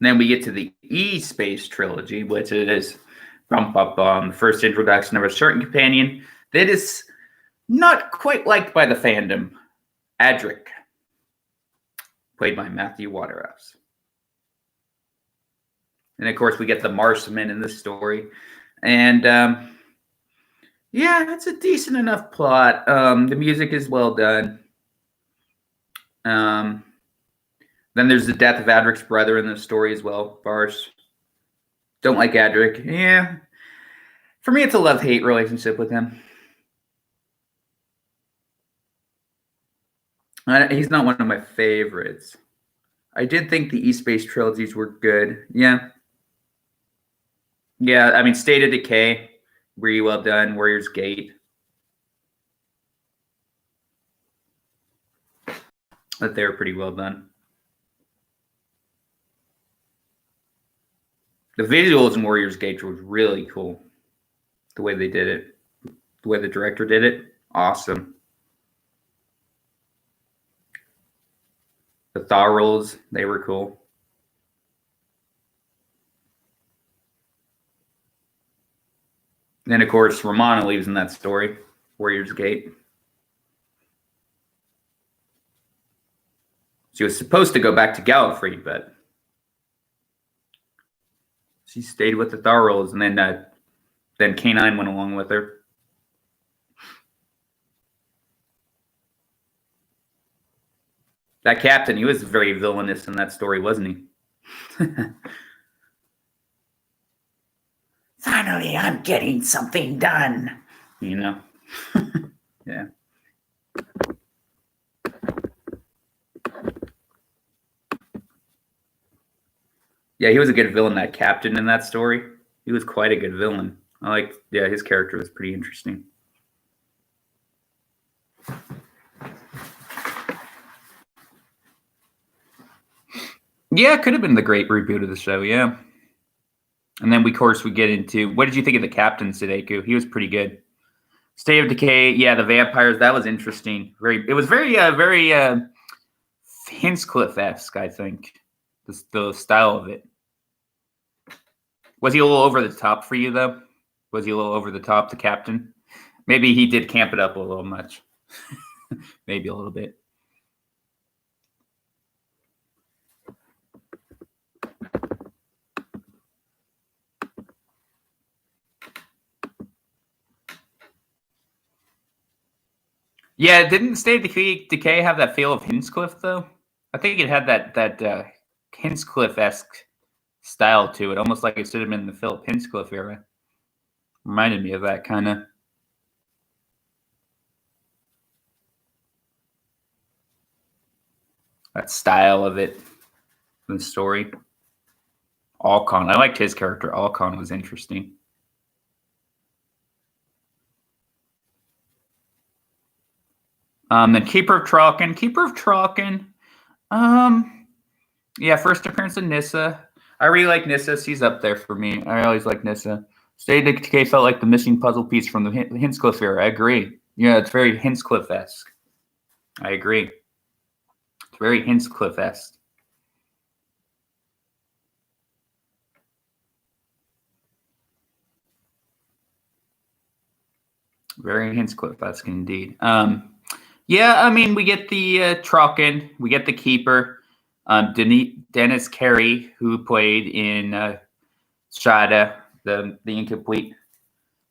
Then we get to the E-Space trilogy, which is the first introduction of a certain companion that is not quite liked by the fandom, Adric, played by Matthew Waterhouse. And, of course, we get the Marksman in this story. And, yeah, it's a decent enough plot. The music is well done. Then there's the death of Adric's brother in the story as well, Bars. Don't like Adric. Yeah. For me, it's a love-hate relationship with him. He's not one of my favorites. I did think the E-Space trilogies were good. Yeah. Yeah, I mean, State of Decay, really well done. Warriors Gate. But they were pretty well done. The visuals in Warriors Gate was really cool. The way they did it, the way the director did it, awesome. The Thaw they were cool. Then, of course, Romana leaves in that story, Warriors Gate. She was supposed to go back to Gallifrey, but she stayed with the Thaw and then K9 went along with her. That captain, he was very villainous in that story, wasn't he? Finally, I'm getting something done. You know? Yeah. Yeah, he was a good villain, that captain in that story. He was quite a good villain. His character was pretty interesting. Yeah, it could have been the great reboot of the show, yeah. And then, of course, we get into, what did you think of the captain, Sudeku? He was pretty good. State of Decay, yeah, the vampires, that was interesting. It was very Hinchcliffe-esque, I think, the style of it. Was he a little over the top for you, though? Was he a little over the top, the captain? Maybe he did camp it up a little much. Maybe a little bit. Yeah, didn't State of Decay have that feel of Hinchcliffe, though? I think it had that Hinchcliffe-esque style to it, almost like it should have been the Philip Hinchcliffe era. Reminded me of that kind of. That style of it, the story. Alcon, I liked his character. Alcon was interesting. Then Keeper of Tralkin. Yeah, first appearance of Nissa. I really like Nissa. She's up there for me. I always like Nissa. State of Decay felt like the missing puzzle piece from the Hinchcliffe era. I agree. Yeah, it's very Hinchcliffe-esque. I agree. It's very Hinchcliffe-esque. Very Hinchcliffe-esque indeed. Yeah, I mean, we get the Tralkin, we get the Keeper, Dennis Carey, who played in Shada, the Incomplete.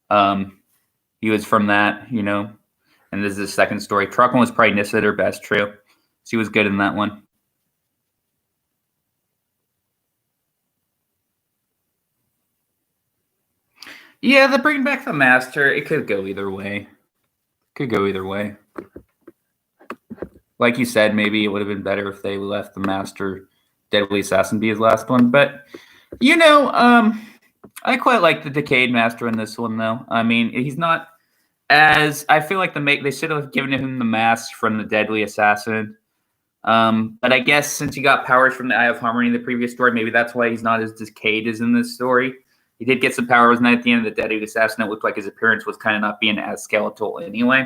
He was from that, you know. And this is the second story. Tralkin was probably Nissa at her best, true. She was good in that one. Yeah, the bringing back the Master, it could go either way. Like you said, maybe it would have been better if they left the Master Deadly Assassin be his last one. But, you know, I quite like the Decayed Master in this one, though. I mean, he's not as... I feel like they should have given him the mask from the Deadly Assassin. But I guess since he got powers from the Eye of Harmony in the previous story, maybe that's why he's not as decayed as in this story. He did get some powers, and at the end of the Deadly Assassin, it looked like his appearance was kind of not being as skeletal anyway.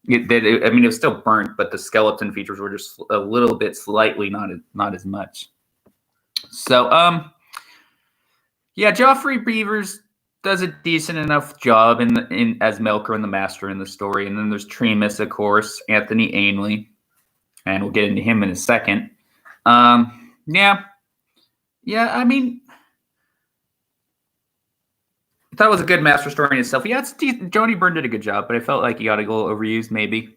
It was still burnt, but the skeleton features were just a little bit slightly not as much. So, yeah, Joffrey Beavers does a decent enough job in as Melkor and the Master in the story. And then there's Tremas, of course, Anthony Ainley, and we'll get into him in a second. Yeah, I mean, I thought it was a good Master story in itself. Yeah, it's decent. Joni Byrne did a good job, but I felt like he got a little overused, maybe.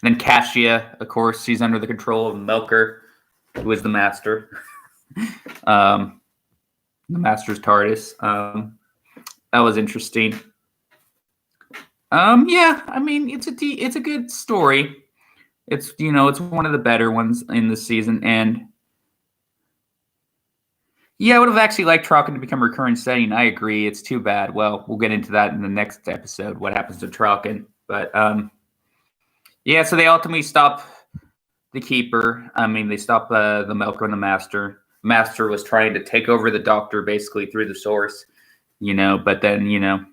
Then Cassia, of course, she's under the control of Melkor, who is the Master. The Master's TARDIS. That was interesting. Yeah, I mean, it's a good story. It's one of the better ones in the season, and Yeah, I would have actually liked Tralkin to become a recurring setting. I agree. It's too bad. Well, we'll get into that in the next episode, what happens to Tralkin. But yeah, so they ultimately stop the Keeper. I mean, they stop the Melker and the Master. Master was trying to take over the Doctor basically through the Source, but then,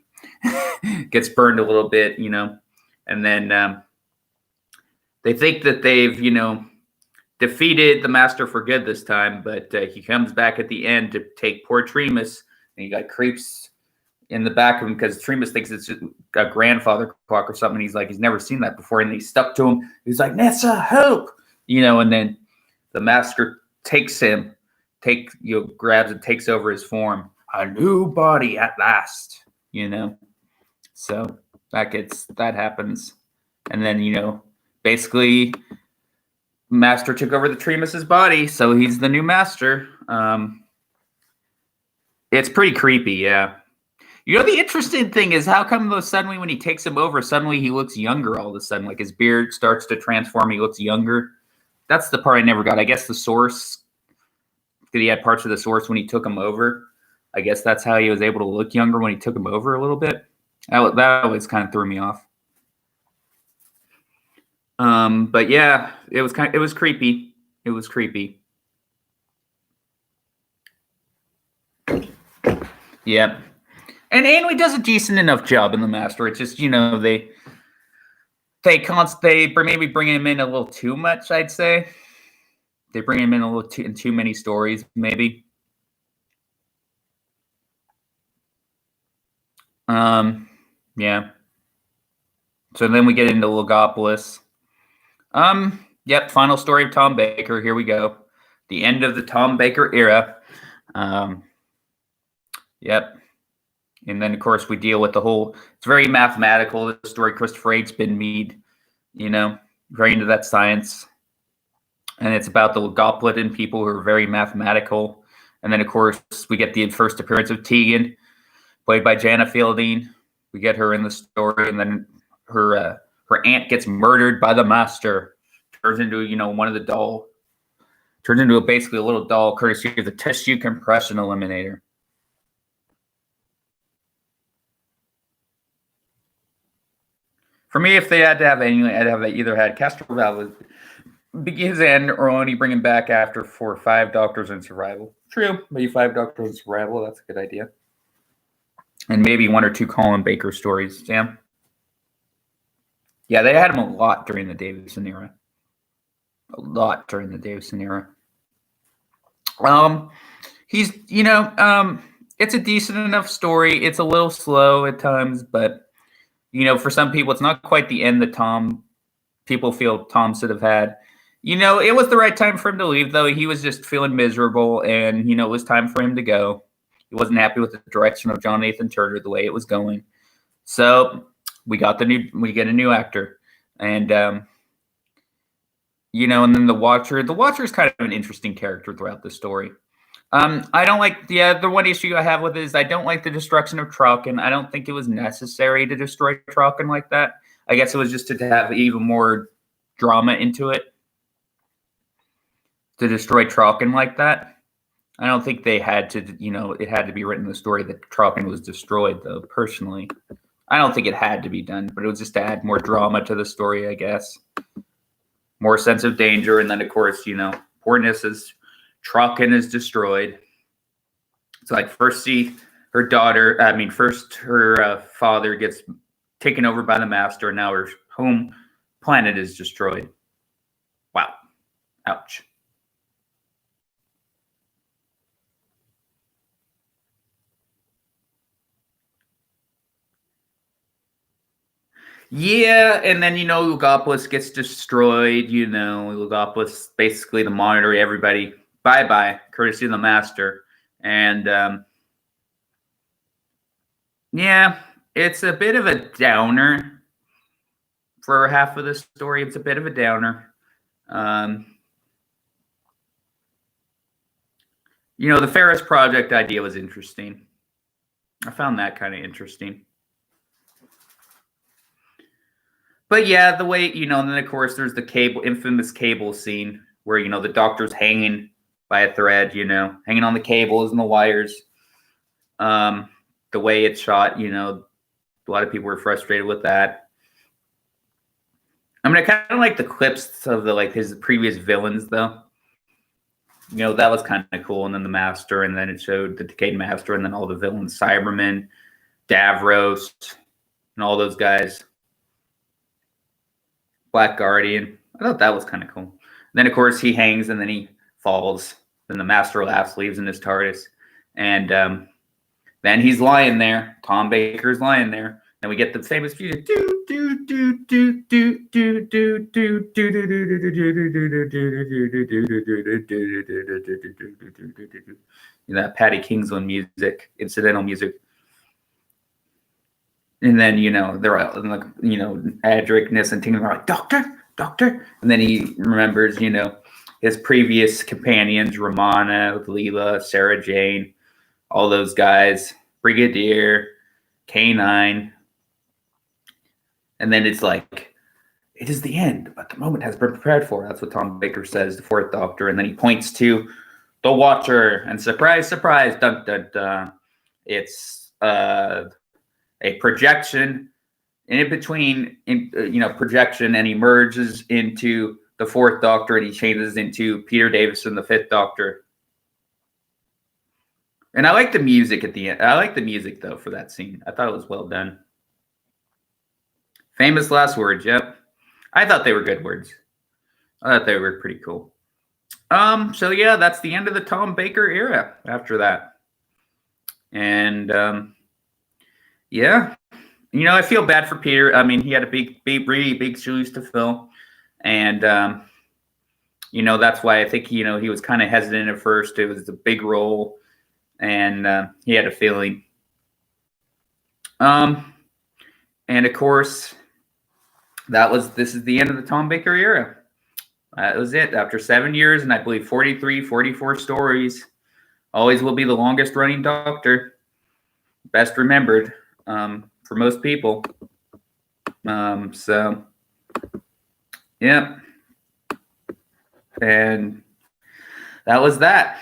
gets burned a little bit, and then they think that they've, defeated the Master for good this time, but he comes back at the end to take poor Tremas, and you got creeps in the back of him because Tremas thinks it's just a grandfather clock or something. He's like, he's never seen that before, and he stuck to him. He's like, Nessa, help! And then the Master takes him, grabs and takes over his form. A new body at last, So that happens, and then basically, Master took over the Tremas's body, so he's the new Master. It's pretty creepy, yeah. The interesting thing is how come suddenly when he takes him over, suddenly he looks younger all of a sudden. Like his beard starts to transform, he looks younger. That's the part I never got. I guess the Source, because he had parts of the Source when he took him over. I guess that's how he was able to look younger when he took him over a little bit. That always kind of threw me off. But yeah, it was creepy. It was creepy. Yeah. And Anway does a decent enough job in the Master. It's just, they maybe bring him in a little too much, I'd say. They bring him in a little in too many stories, maybe. Yeah. So then we get into Logopolis. Yep, final story of Tom Baker. Here we go. The end of the Tom Baker era. Yep. And then, of course, we deal with it's very mathematical, the story Christopher H. Mead, very into that science. And it's about the Logopolitan people who are very mathematical. And then, of course, we get the first appearance of Tegan, played by Jana Fielding. We get her in the story, and then her aunt gets murdered by the Master. Turns into, one of the doll. Turns into basically a little doll, courtesy of the tissue compression eliminator. For me, if they had to have any, I'd have either had Castrovalva begin his end or only bring him back after for 5 Doctors in Survival. True, maybe 5 Doctors in Survival. That's a good idea. And maybe 1 or 2 Colin Baker stories. Sam? Yeah, they had him a lot during the Davison era. A lot during the Davison era. He's, it's a decent enough story. It's a little slow at times, but, for some people, it's not quite the end that people feel Tom should have had. It was the right time for him to leave, though. He was just feeling miserable, and, it was time for him to go. He wasn't happy with the direction of John Nathan Turner, the way it was going. So we get a new actor. And, and then the Watcher. The Watcher is kind of an interesting character throughout the story. I don't like the one issue I have with it is I don't like the destruction of Tralkin. I don't think it was necessary to destroy Tralkin like that. I guess it was just to have even more drama into it to destroy Tralkin like that. I don't think they had to, it had to be written in the story that Tralkin was destroyed, though, personally. I don't think it had to be done, but it was just to add more drama to the story, I guess. More sense of danger, and then, of course, poor Nissa's Tralkin is destroyed. It's like first her father gets taken over by the Master, and now her home planet is destroyed. Wow. Ouch. Yeah, and then, Logopolis gets destroyed, Logopolis basically to monitor everybody. Bye-bye, courtesy of the Master. And, yeah, it's a bit of a downer for half of the story. It's a bit of a downer. The Ferris Project idea was interesting. I found that kind of interesting. But yeah, the way, and then of course there's the infamous cable scene where, the Doctor's hanging by a thread, hanging on the cables and the wires. The way it's shot, a lot of people were frustrated with that. I mean, I kind of like the clips of his previous villains, though. That was kind of cool. And then the Master, and then it showed the Decayed Master, and then all the villains, Cybermen, Davros, and all those guys. Black Guardian. I thought that was kind of cool. Then, of course, he hangs, and then he falls. Then the Master laughs, leaves in his TARDIS. And then he's lying there. Tom Baker's lying there. And we get the famous music. That Patty Kingsland music, incidental music. And then, they're all like, Adric, Nis, and Tingle are like, Doctor. And then he remembers, his previous companions, Romana, Leela, Sarah Jane, all those guys, Brigadier, K9. And then it's like, it is the end, but the moment has been prepared for. That's what Tom Baker says, the Fourth Doctor. And then he points to the Watcher, and surprise, surprise, dun, dun, dun. It's a projection in between, projection, and he merges into the Fourth Doctor, and he changes into Peter Davison, the Fifth Doctor. And I like the music at the end. I like the music, though, for that scene. I thought it was well done. Famous last words, yep. I thought they were good words. I thought they were pretty cool. So yeah, that's the end of the Tom Baker era after that. And yeah, I feel bad for Peter. I mean, he had a really big shoes to fill. And that's why I think, he was kind of hesitant at first. It was a big role, and he had a feeling. And of course, this is the end of the Tom Baker era. That was it. After 7 years, and I believe 44 stories, always will be the longest running Doctor, best remembered for most people. So, yeah. And that was that.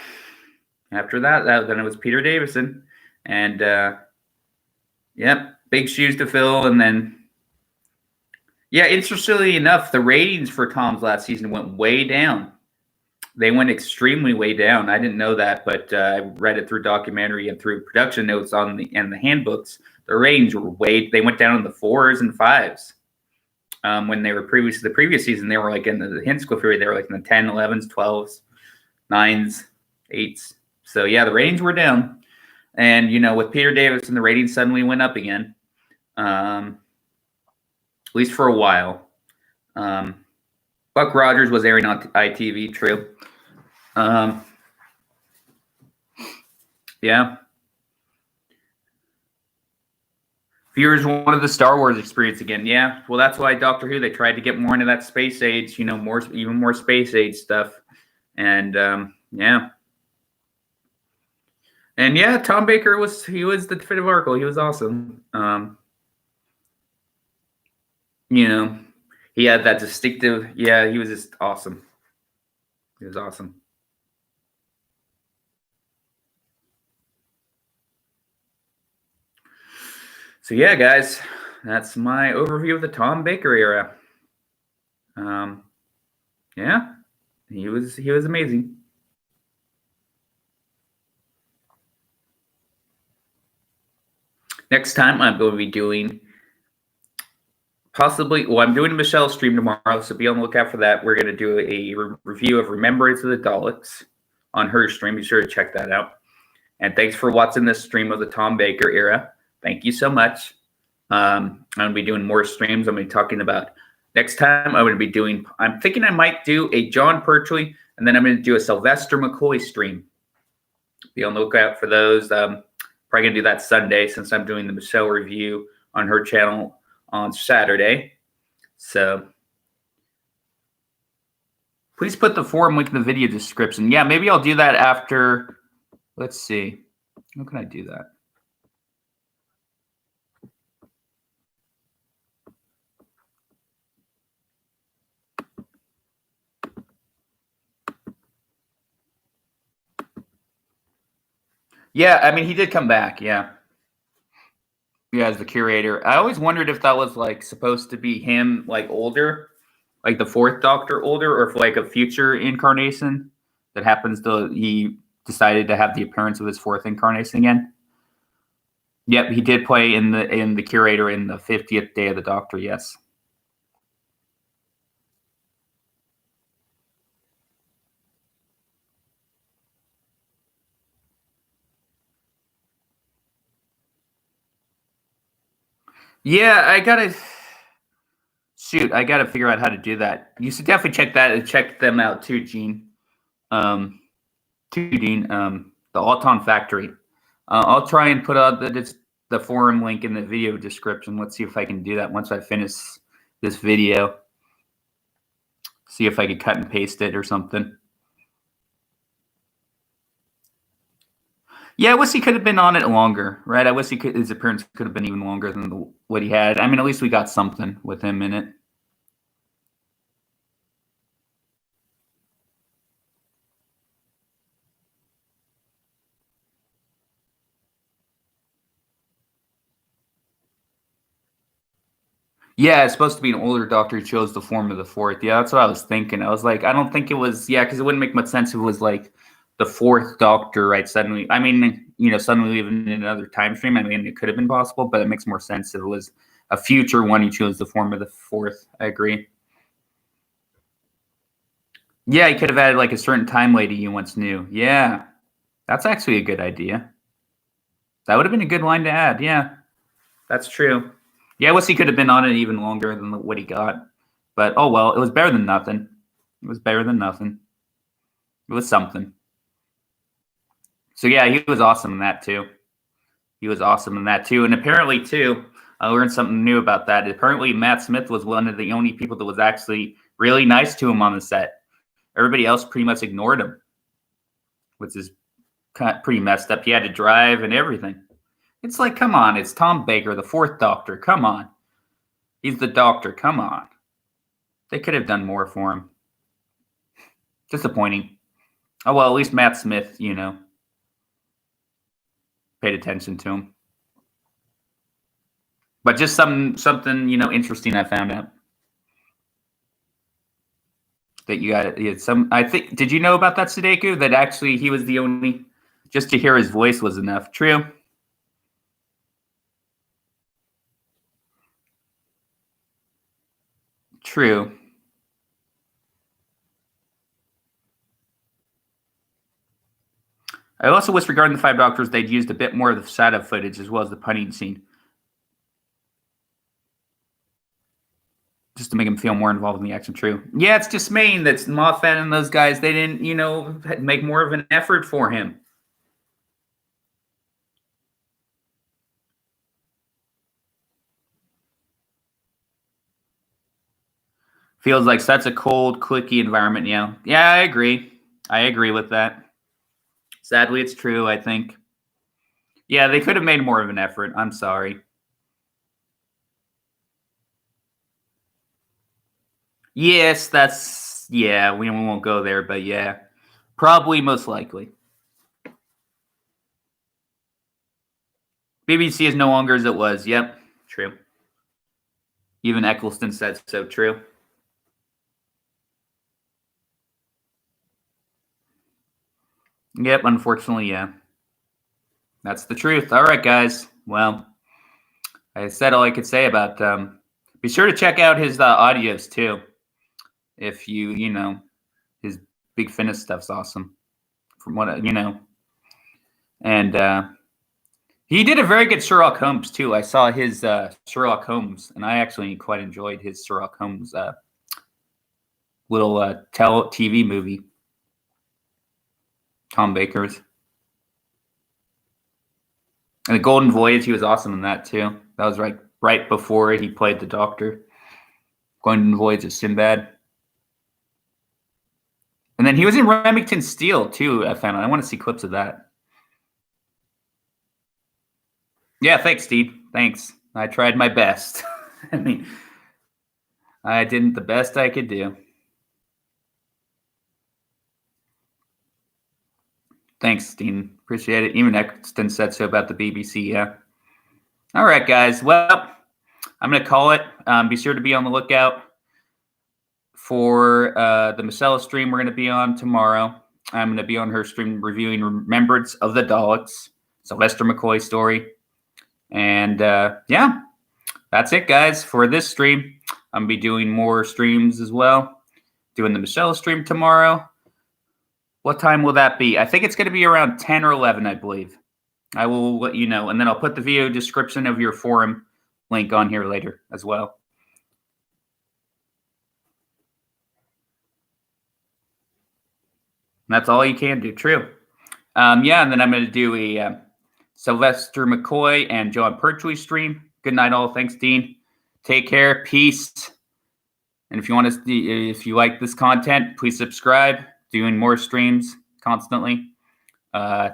After that, then it was Peter Davison. And, big shoes to fill. And then, yeah, interestingly enough, the ratings for Tom's last season went way down. They went extremely way down. I didn't know that, but I read it through documentary and through production notes and the handbooks. The ratings they went down in the 4s and 5s. When they were the previous season, they were like in the Hinchcliffe area. They were like in the 10, 11s, 12s, 9s, 8s. So yeah, the ratings were down. And with Peter Davison, the ratings suddenly went up again. At least for a while. Buck Rogers was airing on ITV, true. Yeah. Viewers wanted the Star Wars experience again. Yeah. Well, that's why Doctor Who, they tried to get more into that space age, even more space age stuff. And yeah. And yeah, Tom Baker was the definitive article. He was awesome. He had that distinctive, he was just awesome. He was awesome. So yeah, guys, that's my overview of the Tom Baker era. Yeah, he was amazing. Next time I'm going to be doing I'm doing a Michelle stream tomorrow, so be on the lookout for that. We're going to do a review of Remembrance of the Daleks on her stream. Be sure to check that out. And thanks for watching this stream of the Tom Baker era. Thank you so much. I'm going to be doing more streams. I'm going to be talking about next time. I'm thinking I might do a John Pertwee, and then I'm going to do a Sylvester McCoy stream. Be on the lookout for those. Probably going to do that Sunday, since I'm doing the Michelle review on her channel on Saturday. So please put the forum link in the video description. Yeah, maybe I'll do that after. Let's see. How can I do that? Yeah, I mean, he did come back. Yeah, yeah, as the curator. I always wondered if that was like supposed to be him, like older, like the fourth Doctor older, or if like a future incarnation that happens to he decided to have the appearance of his fourth incarnation again. Yep, he did play in the curator in the 50th Day of the Doctor. Yes. Yeah, I gotta shoot. I gotta figure out how to do that. You should definitely check them out too, Gene. Um, Gene. The Auton Factory. I'll try and put out the forum link in the video description. Let's see if I can do that once I finish this video. See if I could cut and paste it or something. Yeah, I wish he could have been on it longer, right? I wish his appearance could have been even longer than what he had. I mean, at least we got something with him in it. Yeah, it's supposed to be an older Doctor who chose the form of the fourth. Yeah, that's what I was thinking. I was like, I don't think it was. Yeah, because it wouldn't make much sense if it was like the fourth Doctor, right? Suddenly, I mean, suddenly living in another time stream. I mean, it could have been possible, but it makes more sense if it was a future one who chose the form of the fourth. I agree. Yeah, he could have added like a certain time lady you once knew. Yeah, that's actually a good idea. That would have been a good line to add. Yeah, that's true. Yeah, I wish he could have been on it even longer than what he got. But oh well, it was better than nothing. It was better than nothing. It was something. So yeah, he was awesome in that too. He was awesome in that too. And apparently too, I learned something new about that. Apparently Matt Smith was one of the only people that was actually really nice to him on the set. Everybody else pretty much ignored him, which is kind of pretty messed up. He had to drive and everything. It's like, come on, it's Tom Baker, the fourth Doctor. Come on. He's the Doctor. Come on. They could have done more for him. Disappointing. Oh well, at least Matt Smith, paid attention to him. But just something interesting I found out that you had some. I think did you know about that, Sudeku? That actually he was the only. Just to hear his voice was enough. True. True. I also wish regarding the Five Doctors they'd used a bit more of the shadow footage as well as the punning scene. Just to make him feel more involved in the action. True. Yeah, it's dismaying that Moffat and those guys, they didn't, make more of an effort for him. Feels like such a cold, clicky environment. Yeah, I agree. I agree with that. Sadly, it's true, I think. Yeah, they could have made more of an effort. I'm sorry. Yes, we won't go there, but yeah, probably most likely. BBC is no longer as it was. Yep, true. Even Eccleston said so. True. Yep, unfortunately, yeah. That's the truth. All right, guys. Well, I said all I could say about. Be sure to check out his audios too. If his Big Finish stuff's awesome. From what and he did a very good Sherlock Holmes too. I saw his Sherlock Holmes, and I actually quite enjoyed his Sherlock Holmes little TV movie. Tom Baker's. And the Golden Voyage, he was awesome in that too. That was right before he played the Doctor. Golden Voyage of Sinbad. And then he was in Remington Steele too, I found out. I want to see clips of that. Yeah, thanks, Steve. Thanks. I tried my best. I mean, I did the best I could do. Thanks, Dean. Appreciate it. Even Exton said so about the BBC. Yeah. All right, guys. Well, I'm going to call it. Be sure to be on the lookout for the Marcella stream we're going to be on tomorrow. I'm going to be on her stream reviewing Remembrance of the Daleks, Sylvester McCoy story. And yeah, that's it, guys, for this stream. I'm going to be doing more streams as well. Doing the Michelle stream tomorrow. What time will that be? I think it's going to be around 10 or 11, I believe. I will let you know. And then I'll put the video description of your forum link on here later as well. And that's all you can do. True. Yeah, and then I'm going to do a Sylvester McCoy and John Pertwee stream. Good night, all. Thanks, Dean. Take care. Peace. And if you want to, if you like this content, please subscribe. Doing more streams constantly.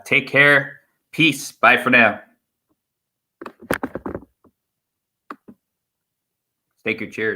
Take care. Peace. Bye for now. Take your cheers.